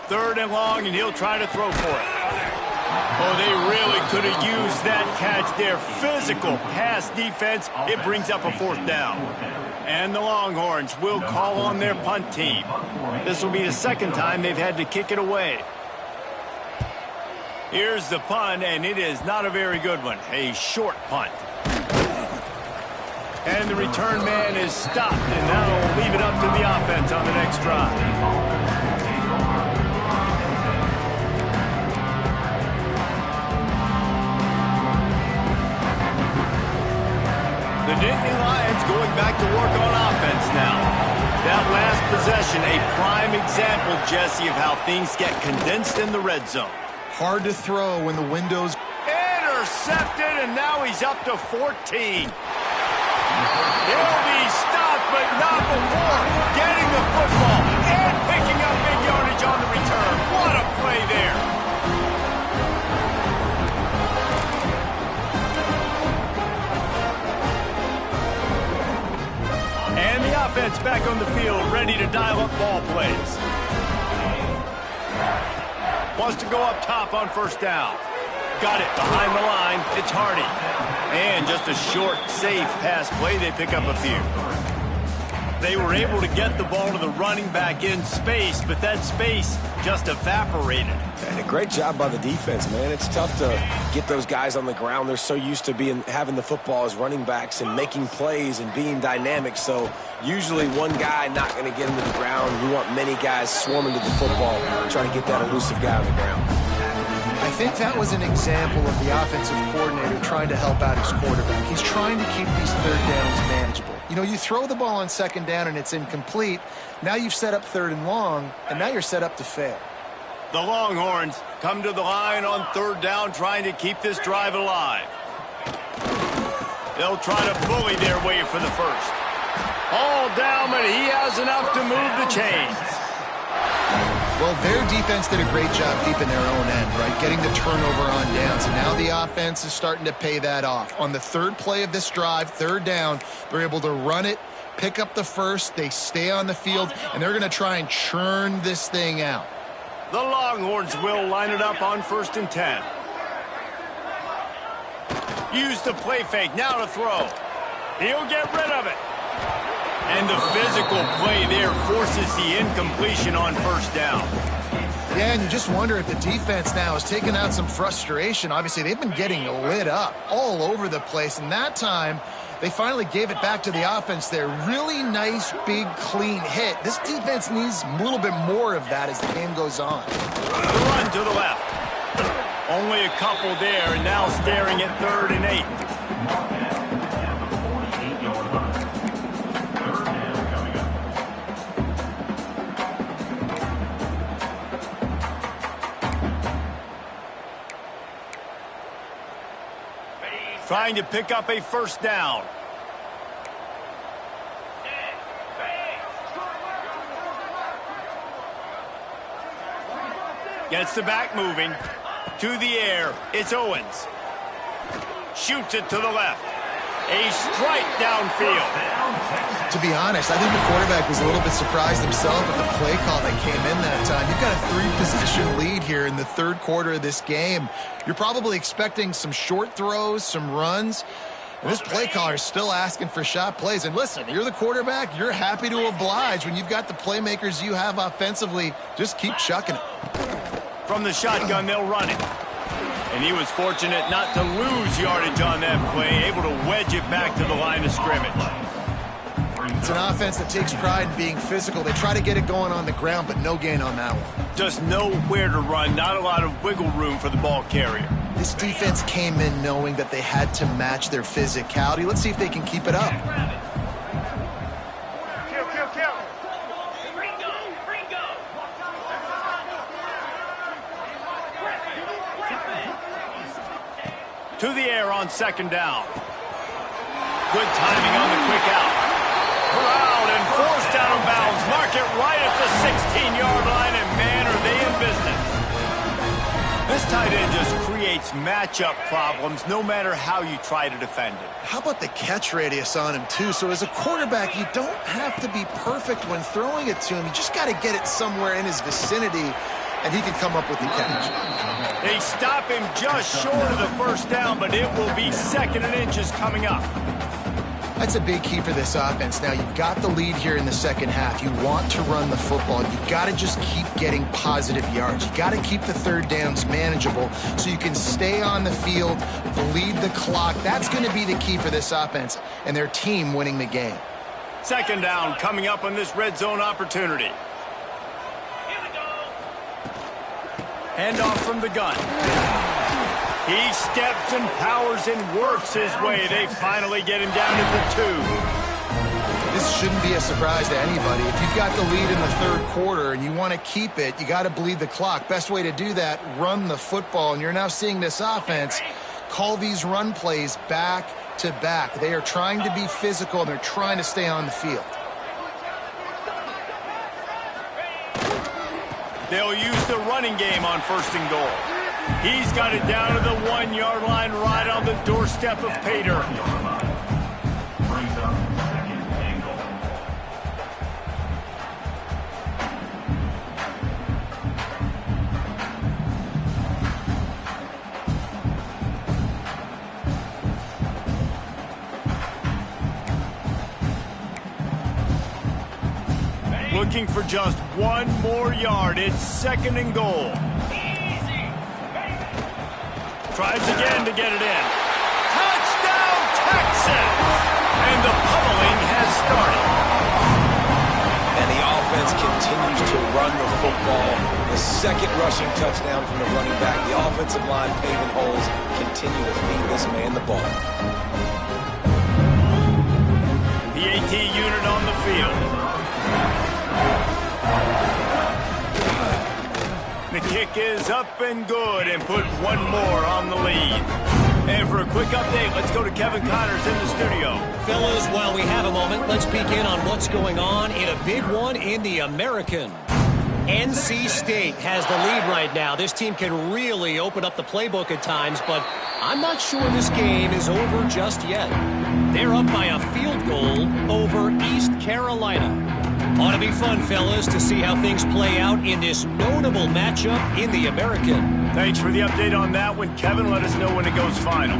Third and long, and he'll try to throw for it. Oh, they really could have used that catch there. Physical pass defense. It brings up a 4th down. And the Longhorns will call on their punt team. This will be the 2nd time they've had to kick it away. Here's the punt, and it is not a very good one. A short punt. And the return man is stopped, and that'll leave it up to the offense on the next drive. The Nittany Lions going back to work on offense now. That last possession, a prime example, Jesse, of how things get condensed in the red zone. Hard to throw when the window's... Intercepted, and now he's up to 14. He'll be stopped, but not before getting the football and picking up big yardage on the return. What a play there. defense back on the field, ready to dial up ball plays. Wants to go up top on first down. Got it behind the line. It's Hardy. And just a short, safe pass play. They pick up a few. They were able to get the ball to the running back in space, but that space just evaporated. And a great job by the defense, man. It's tough to get those guys on the ground. They're so used to having the football as running backs and making plays and being dynamic. So usually one guy not going to get him to the ground. We want many guys swarming to the football, trying to get that elusive guy on the ground. I think that was an example of the offensive coordinator trying to help out his quarterback. He's trying to keep these third downs manageable. You know, you throw the ball on second down and it's incomplete. Now you've set up third and long, and now you're set up to fail. The Longhorns come to the line on third down, trying to keep this drive alive. They'll try to bully their way for the first. All down, but he has enough to move the chains. Well, their defense did a great job keeping their own end, right? Getting the turnover on downs. And now the offense is starting to pay that off. On the third play of this drive, third down, they're able to run it, pick up the first, they stay on the field, and they're going to try and churn this thing out. The Longhorns will line it up on 1st and 10. Use the play fake, now to throw. He'll get rid of it. And the physical play there forces the incompletion on first down. Yeah, and you just wonder if the defense now has taken out some frustration. Obviously, they've been getting lit up all over the place, and that time they finally gave it back to the offense there. Really nice, big, clean hit. This defense needs a little bit more of that as the game goes on. The run to the left. Only a couple there, and now staring at 3rd and 8. Trying to pick up a first down. Gets the back moving. To the air. It's Owens. Shoots it to the left. A strike downfield. To be honest, I think the quarterback was a little bit surprised himself at the play call that came in that time. You've got a 3-possession lead here in the third quarter of this game. You're probably expecting some short throws, some runs. And this play caller is still asking for shot plays. And listen, you're the quarterback. You're happy to oblige when you've got the playmakers you have offensively. Just keep chucking it. From the shotgun, they'll run it. And he was fortunate not to lose yardage on that play, able to wedge it back to the line of scrimmage. It's an offense that takes pride in being physical. They try to get it going on the ground, but no gain on that one. Just nowhere to run, not a lot of wiggle room for the ball carrier. This defense came in knowing that they had to match their physicality. Let's see if they can keep it up. To the air on second down. Good timing on the quick out. Corralled and forced out of bounds. Mark it right at the 16-yard line, and man, are they in business. This tight end just creates matchup problems no matter how you try to defend it. How about the catch radius on him, too? So as a quarterback, you don't have to be perfect when throwing it to him. You just got to get it somewhere in his vicinity, and he can come up with the catch. They stop him just short of the first down, but it will be 2nd and inches coming up. That's a big key for this offense. Now, you've got the lead here in the second half. You want to run the football. You've got to just keep getting positive yards. You've got to keep the third downs manageable so you can stay on the field, bleed the clock. That's going to be the key for this offense and their team winning the game. 2nd down coming up on this red zone opportunity. Handoff from the gun. He steps and powers and works his way. They finally get him down to the 2. This shouldn't be a surprise to anybody. If you've got the lead in the third quarter and you want to keep it, you got to bleed the clock. Best way to do that, run the football. And you're now seeing this offense call these run plays back to back. They are trying to be physical, and they're trying to stay on the field. They'll use the running game on 1st and goal. He's got it down to the 1-yard line right on the doorstep of Pater. Looking for just one more yard. It's 2nd and goal. Tries again to get it in. Touchdown, Texas! And the pummeling has started. And the offense continues to run the football. The 2nd rushing touchdown from the running back. The offensive line paving holes continue to feed this man the ball. The AT unit on the field. The kick is up and good and put one more on the lead. And for a quick update, let's go to Kevin Connors in the studio. Fellas, while we have a moment, let's peek in on what's going on in a big one in the American. NC State has the lead right now. This team can really open up the playbook at times, but I'm not sure this game is over just yet. They're up by a field goal over East Carolina. Ought to be fun, fellas, to see how things play out in this notable matchup in the American. Thanks for the update on that one, Kevin. Let us know when it goes final.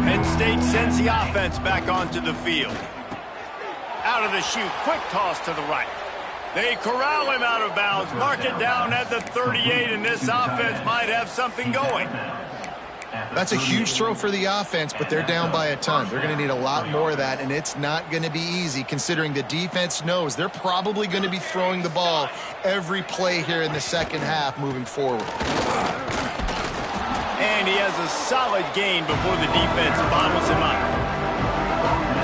Penn State sends the offense back onto the field. Out of the chute, quick toss to the right. They corral him out of bounds, mark it down at the 38, and this offense might have something going. That's a huge throw for the offense, but they're down by a ton. They're going to need a lot more of that, and it's not going to be easy considering the defense knows they're probably going to be throwing the ball every play here in the 2nd half moving forward. And he has a solid gain before the defense bottles him up.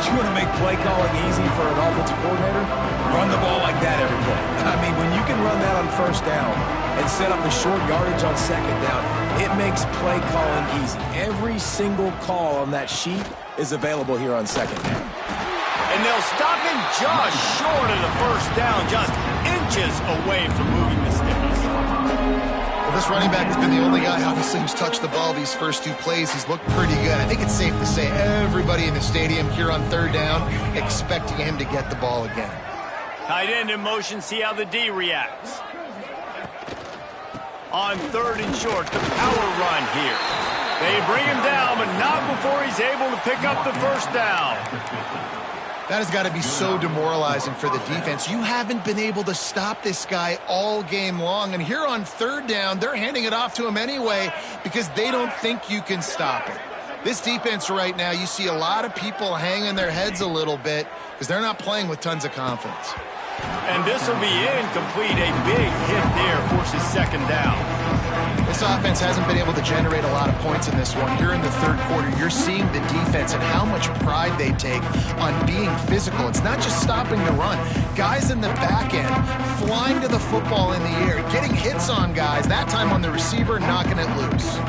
You want to make play calling easy for an offensive coordinator? Run the ball like that every play. I mean, when you can run that on 1st down and set up the short yardage on 2nd down, it makes play calling easy. Every single call on that sheet is available here on 2nd down. And they'll stop him just short of the 1st down, just inches away from moving the sticks. Well, this running back has been the only guy, obviously, who's touched the ball these first 2 plays. He's looked pretty good. I think it's safe to say everybody in the stadium here on 3rd down expecting him to get the ball again. Tight end in motion, see how the D reacts. On 3rd and short, the power run here. They bring him down, but not before he's able to pick up the 1st down. That has got to be so demoralizing for the defense. You haven't been able to stop this guy all game long. And here on 3rd down, they're handing it off to him anyway because they don't think you can stop it. This defense right now, you see a lot of people hanging their heads a little bit because they're not playing with tons of confidence. And this will be incomplete. A big hit there forces 2nd down. This offense hasn't been able to generate a lot of points in this one. Here in the 3rd quarter, you're seeing the defense and how much pride they take on being physical. It's not just stopping the run. Guys in the back end flying to the football in the air, getting hits on guys, that time on the receiver, knocking it loose.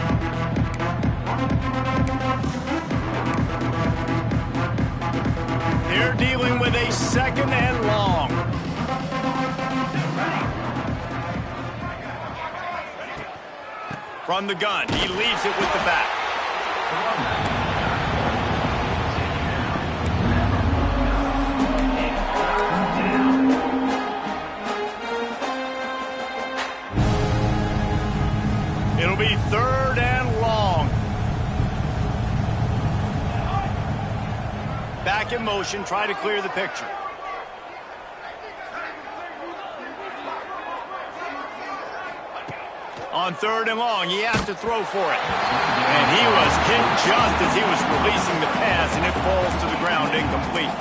They're dealing with a 2nd and long. From the gun, he leaves it with the back. It'll be 3rd and long. Back in motion, try to clear the picture. On 3rd and long, he has to throw for it. And he was hit just as he was releasing the pass, and it falls to the ground incomplete.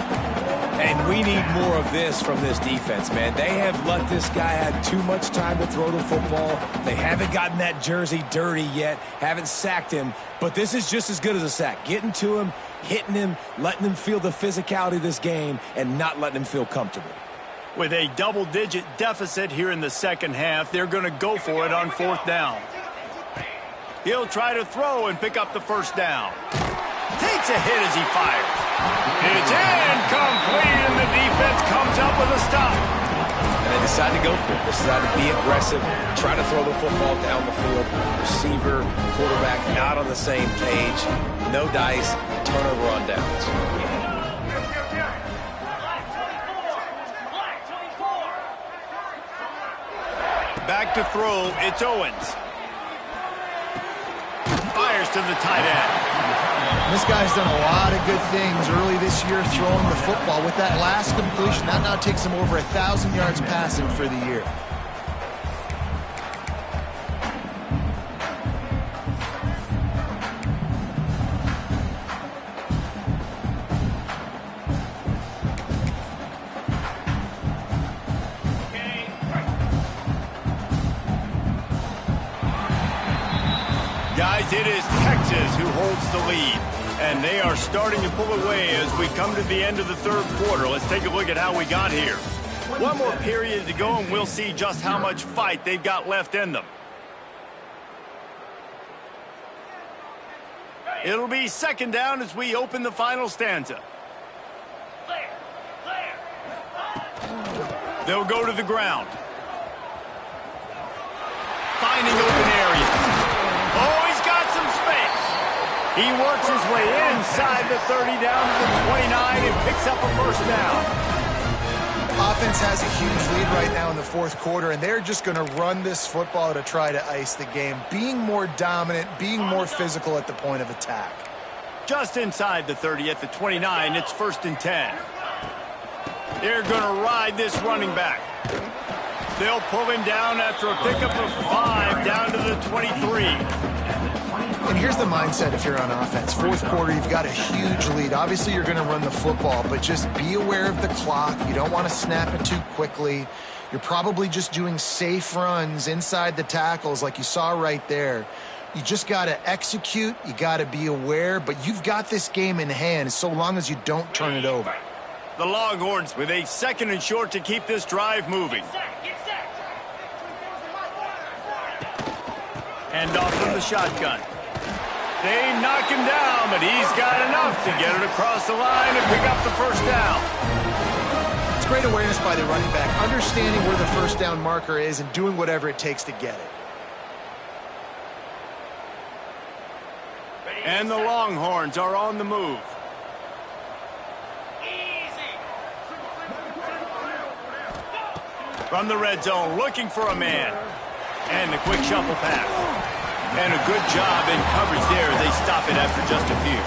And we need more of this from this defense, man. They have let this guy have too much time to throw the football. They haven't gotten that jersey dirty yet, haven't sacked him. But this is just as good as a sack. Getting to him, hitting him, letting him feel the physicality of this game, and not letting him feel comfortable. With a double-digit deficit here in the 2nd half, they're going to go for it on 4th down. He'll try to throw and pick up the 1st down. Takes a hit as he fires. It's incomplete, and the defense comes up with a stop. And they decide to go for it. They decide to be aggressive, try to throw the football down the field. Receiver, quarterback not on the same page. No dice, turnover on downs. Back to throw, it's Owens. Fires to the tight end. This guy's done a lot of good things early this year throwing the football. With that last completion, that now takes him over 1,000 yards passing for the year. Guys, it is Texas who holds the lead, and they are starting to pull away as we come to the end of the third quarter. Let's take a look at how we got here. One more period to go, and we'll see just how much fight they've got left in them. It'll be second down as we open the final stanza. They'll go to the ground. Finding open areas. Oh, he's got some space. He works his way inside the 30 down to the 29 and picks up a first down. Offense has a huge lead right now in the fourth quarter, and they're just going to run this football to try to ice the game, being more dominant, being more physical at the point of attack. Just inside the 30 at the 29, it's 1st and 10. They're going to ride this running back. They'll pull him down after a pickup of 5 down to the 23. And here's the mindset if you're on offense. Fourth quarter, you've got a huge lead. Obviously, you're going to run the football, but just be aware of the clock. You don't want to snap it too quickly. You're probably just doing safe runs inside the tackles like you saw right there. You just got to execute. You got to be aware, but you've got this game in hand so long as you don't turn it over. The Longhorns with a 2nd and short to keep this drive moving. Hand off from the shotgun. They knock him down, but he's got enough to get it across the line and pick up the first down. It's great awareness by the running back, understanding where the first down marker is and doing whatever it takes to get it. And the Longhorns are on the move. From the red zone, looking for a man. And the quick shuffle pass. And a good job in coverage there. They stop it after just a few.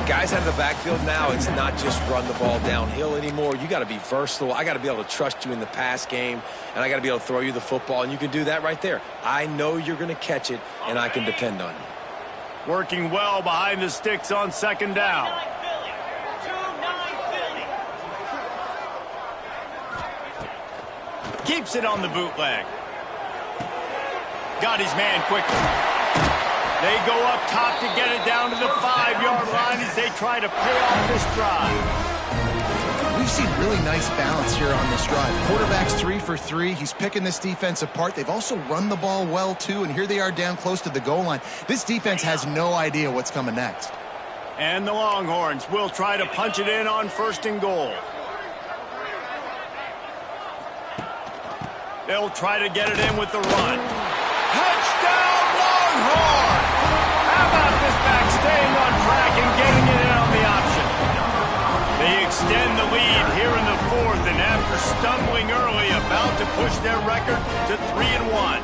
Guys out of the backfield now, it's not just run the ball downhill anymore. You got to be versatile. I got to be able to trust you in the pass game, and I got to be able to throw you the football, and you can do that right there. I know you're going to catch it, and I can depend on you. Working well behind the sticks on 2nd down. Keeps it on the bootleg. Got his man quickly. They go up top to get it down to the 5-yard line as they try to pay off this drive. We've seen really nice balance here on this drive. Quarterback's 3 for 3. He's picking this defense apart. They've also run the ball well, too, and here they are down close to the goal line. This defense has no idea what's coming next. And the Longhorns will try to punch it in on 1st and goal. They'll try to get it in with the run. Touchdown, Longhorn! How about this back staying on track and getting it in on the option? They extend the lead here in the 4th, and after stumbling early, about to push their record to 3-1.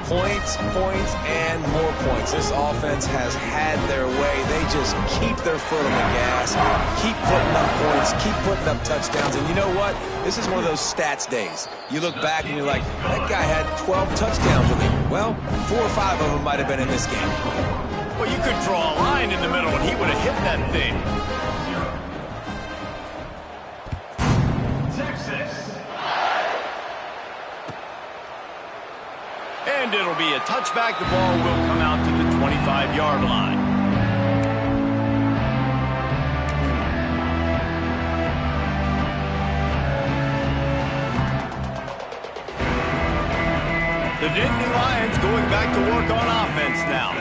Points, points, and more points. This offense has had their way. They just keep their foot on the gas, keep putting up points, keep putting up touchdowns. And you know what? This is one of those stats days. You look back and you're like, that guy had 12 touchdowns in the year. Well, 4 or 5 of them might have been in this game. Well, you could draw a line in the middle, and he would have hit that thing. And it'll be a touchback. The ball will come out to the 25-yard line. The Nittany Lions going back to work on offense now.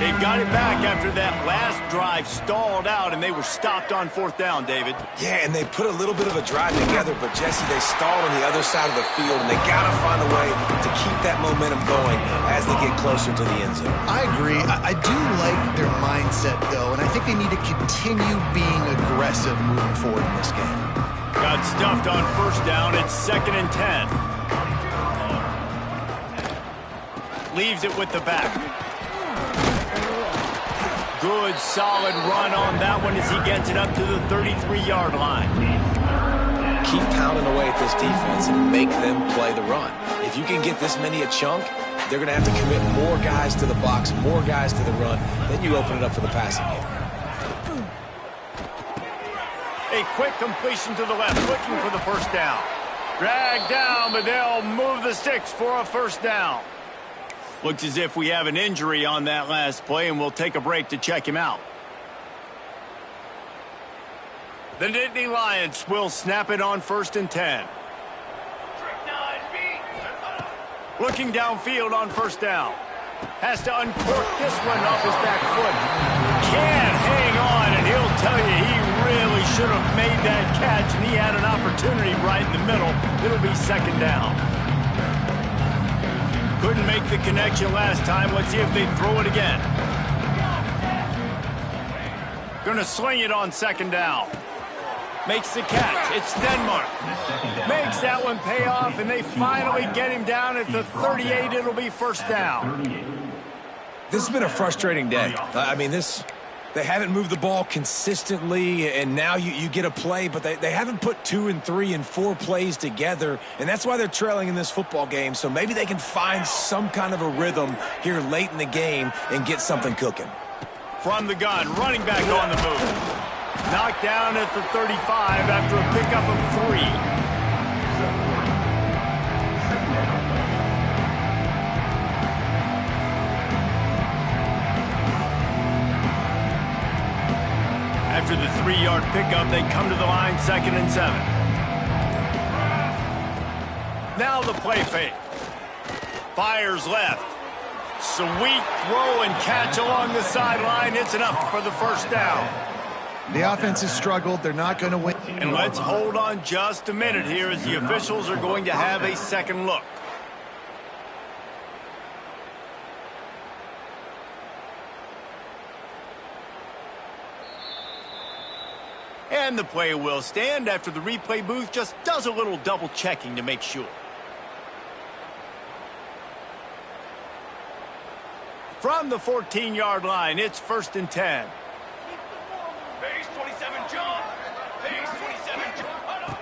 They've got it back after that last drive stalled out, and they were stopped on 4th down, David. Yeah, and they put a little bit of a drive together, but, Jesse, they stalled on the other side of the field, and they got to find a way to keep that momentum going as they get closer to the end zone. I agree. I do like their mindset, though, and I think they need to continue being aggressive moving forward in this game. Got stuffed on 1st down. It's 2nd and 10. Leaves it with the back. good, solid run on that one as he gets it up to the 33-yard line. Keep pounding away at this defense and make them play the run. If you can get this many a chunk, they're going to have to commit more guys to the box, more guys to the run. Then you open it up for the passing game. A quick completion to the left, looking for the first down. Dragged down, but they'll move the sticks for a first down. Looks as if we have an injury on that last play, and we'll take a break to check him out. The Nittany Lions will snap it on 1st and 10. Looking downfield on first down. Has to uncork this one off his back foot. Can't hang on, and he'll tell you he really should have made that catch, and he had an opportunity right in the middle. It'll be 2nd down. Couldn't make the connection last time. Let's see if they throw it again. Gonna sling it on 2nd down. Makes the catch. It's Denmark. Makes that one pay off, and they finally get him down at the 38. It'll be 1st down. This has been a frustrating day. I mean, they haven't moved the ball consistently, and now you get a play, but they haven't put 2 and 3 and 4 plays together, and that's why they're trailing in this football game. So maybe they can find some kind of a rhythm here late in the game and get something cooking. From the gun, running back on the move. Knocked down at the 35 after a pickup of 3. After the 3-yard pickup, they come to the line, 2nd and 7. Now the play fake. Fires left. Sweet throw and catch along the sideline. It's enough for the first down. The offense has struggled. They're not going to win. And let's hold on just a minute here as the officials are going to have a second look. And the play will stand after the replay booth just does a little double checking to make sure. From the 14-yard line, it's 1st and 10. Base 27, John. Base 27, John.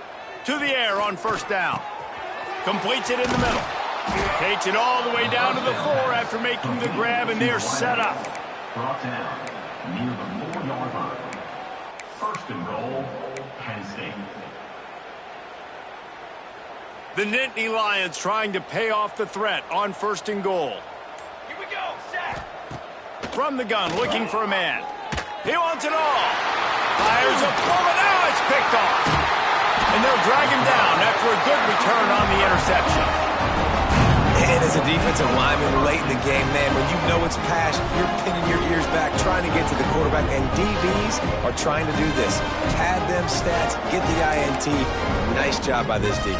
To the air on 1st down. Completes it in the middle. Takes it all the way down to the 4 after making the grab, and they're set up. Brought down near the 4-yard line. 1st and goal, Penn State. The Nittany Lions trying to pay off the threat on 1st and goal. Here we go, sack. From the gun, looking for a man. He wants it all. Fires a plum, and now it's picked off. And they'll drag him down after a good return on the interception. And as a defensive lineman late in the game, man, when you know it's pass, you're pinning your ears back, trying to get to the quarterback, and DBs are trying to do this. Pad them stats, get the INT. Nice job by this D.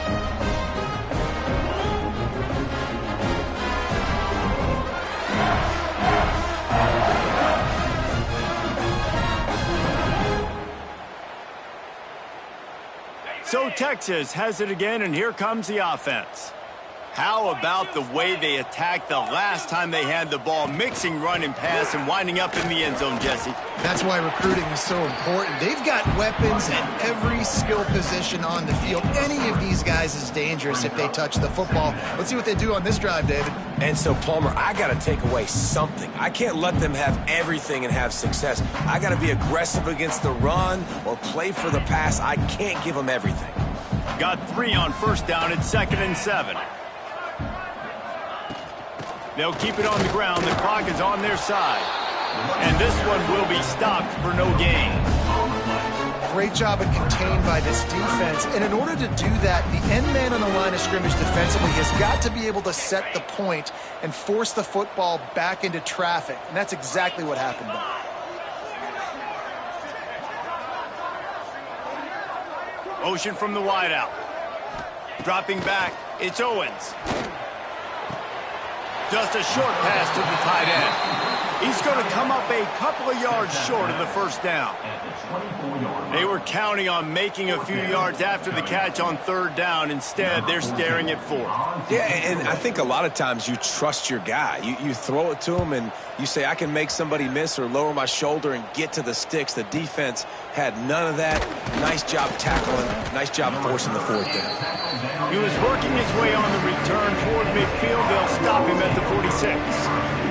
So Texas has it again, and here comes the offense. How about the way they attacked the last time they had the ball, mixing run and pass and winding up in the end zone, Jesse? That's why recruiting is so important. They've got weapons at every skill position on the field. Any of these guys is dangerous if they touch the football. Let's see what they do on this drive, David. And so, Palmer, I got to take away something. I can't let them have everything and have success. I got to be aggressive against the run or play for the pass. I can't give them everything. Got 3 on 1st down. It's 2nd and 7. They'll keep it on the ground. The clock is on their side. And this one will be stopped for no gain. Great job and contained by this defense. And in order to do that, the end man on the line of scrimmage defensively has got to be able to set the point and force the football back into traffic. And that's exactly what happened there. Motion from the wideout. Dropping back, it's Owens. Just a short pass to the tight end. He's going to come up a couple of yards short of the first down. They were counting on making a few yards after the catch on third down. Instead, they're staring at fourth. Yeah, and I think a lot of times you trust your guy. You throw it to him, and you say, I can make somebody miss or lower my shoulder and get to the sticks. The defense had none of that. Nice job tackling. Nice job forcing the fourth down. He was working his way on the return toward midfield. They'll stop him at the 46.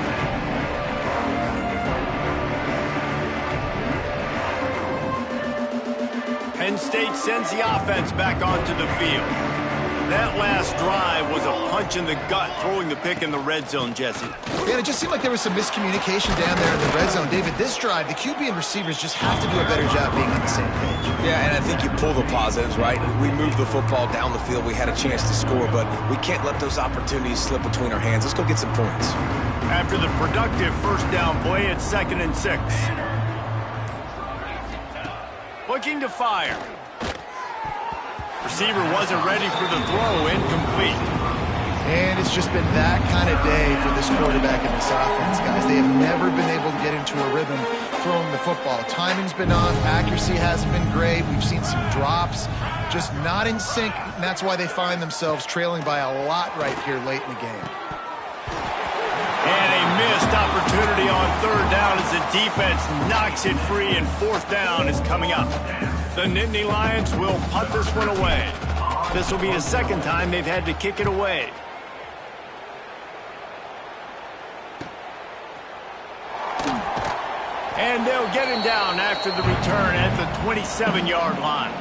Penn State sends the offense back onto the field. That last drive was a punch in the gut, throwing the pick in the red zone, Jesse. Yeah, it just seemed like there was some miscommunication down there in the red zone. David, this drive, the QB and receivers just have to do a better job being on the same page. Yeah, and I think you pull the positives, right? We moved the football down the field. We had a chance to score, but we can't let those opportunities slip between our hands. Let's go get some points. After the productive first down play, it's 2nd and 6. Looking to fire. Receiver wasn't ready for the throw, incomplete. And it's just been that kind of day for this quarterback and this offense, guys. They have never been able to get into a rhythm throwing the football. Timing's been off. Accuracy hasn't been great. We've seen some drops. Just not in sync, and that's why they find themselves trailing by a lot right here late in the game. And a missed opportunity on third down as the defense knocks it free, and fourth down is coming up. The Nittany Lions will punt this one away. This will be the second time they've had to kick it away. And they'll get him down after the return at the 27-yard line.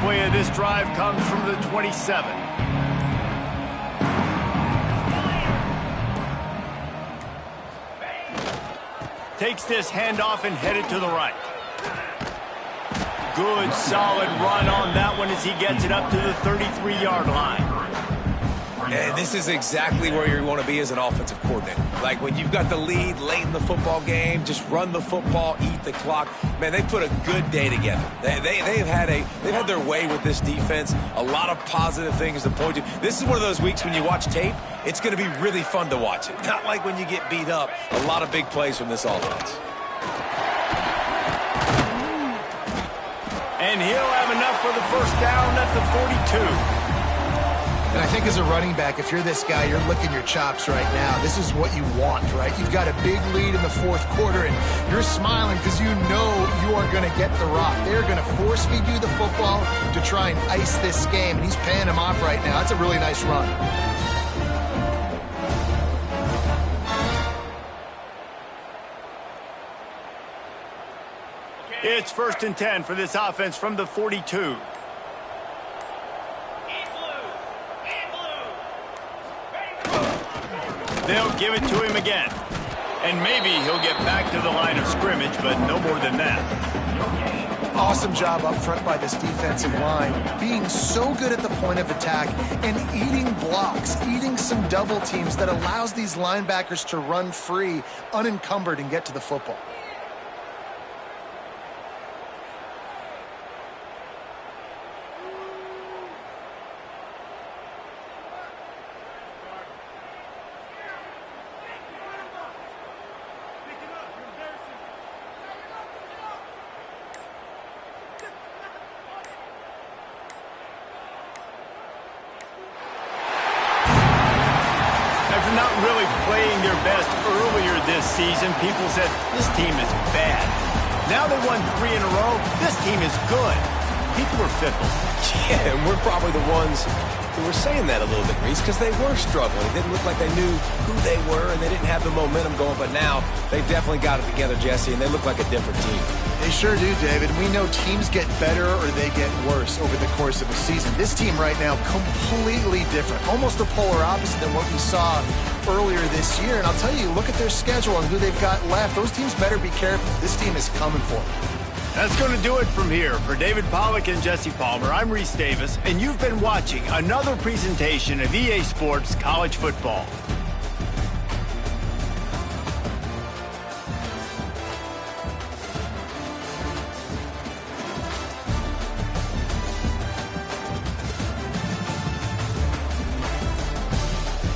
Play of this drive comes from the 27. Takes this handoff and headed to the right. Good, solid run on that one as he gets it up to the 33-yard line. And this is exactly where you want to be as an offensive coordinator. Like when you've got the lead late in the football game, just run the football, eat the clock. Man, they put a good day together. They've had their way with this defense. A lot of positive things to point to. This is one of those weeks when you watch tape, it's going to be really fun to watch it. Not like when you get beat up. A lot of big plays from this offense. And he'll have enough for the first down at the 42. And I think as a running back, if you're this guy, you're licking your chops right now. This is what you want, right? You've got a big lead in the fourth quarter, and you're smiling because you know you are going to get the rock. They're going to force feed you the football to try and ice this game, and he's paying him off right now. That's a really nice run. It's 1st and 10 for this offense from the 42. They'll give it to him again. And maybe he'll get back to the line of scrimmage, but no more than that. Awesome job up front by this defensive line, being so good at the point of attack and eating blocks, eating some double teams that allows these linebackers to run free, unencumbered, and get to the football. Not really playing their best earlier this season, people said this team is bad. Now they won 3 in a row. This team is good. People are fickle. Yeah, and we're probably the ones who were saying that a little bit, Reese, because they were struggling. It didn't look like they knew who they were, and they didn't have the momentum going. But now they've definitely got it together, Jesse, and they look like a different team. They sure do, David. We know teams get better or they get worse over the course of a season. This team right now, completely different. Almost the polar opposite than what we saw earlier this year. And I'll tell you, look at their schedule and who they've got left. Those teams better be careful. This team is coming for them. That's going to do it from here. For David Pollack and Jesse Palmer, I'm Reese Davis, and you've been watching another presentation of EA Sports College Football.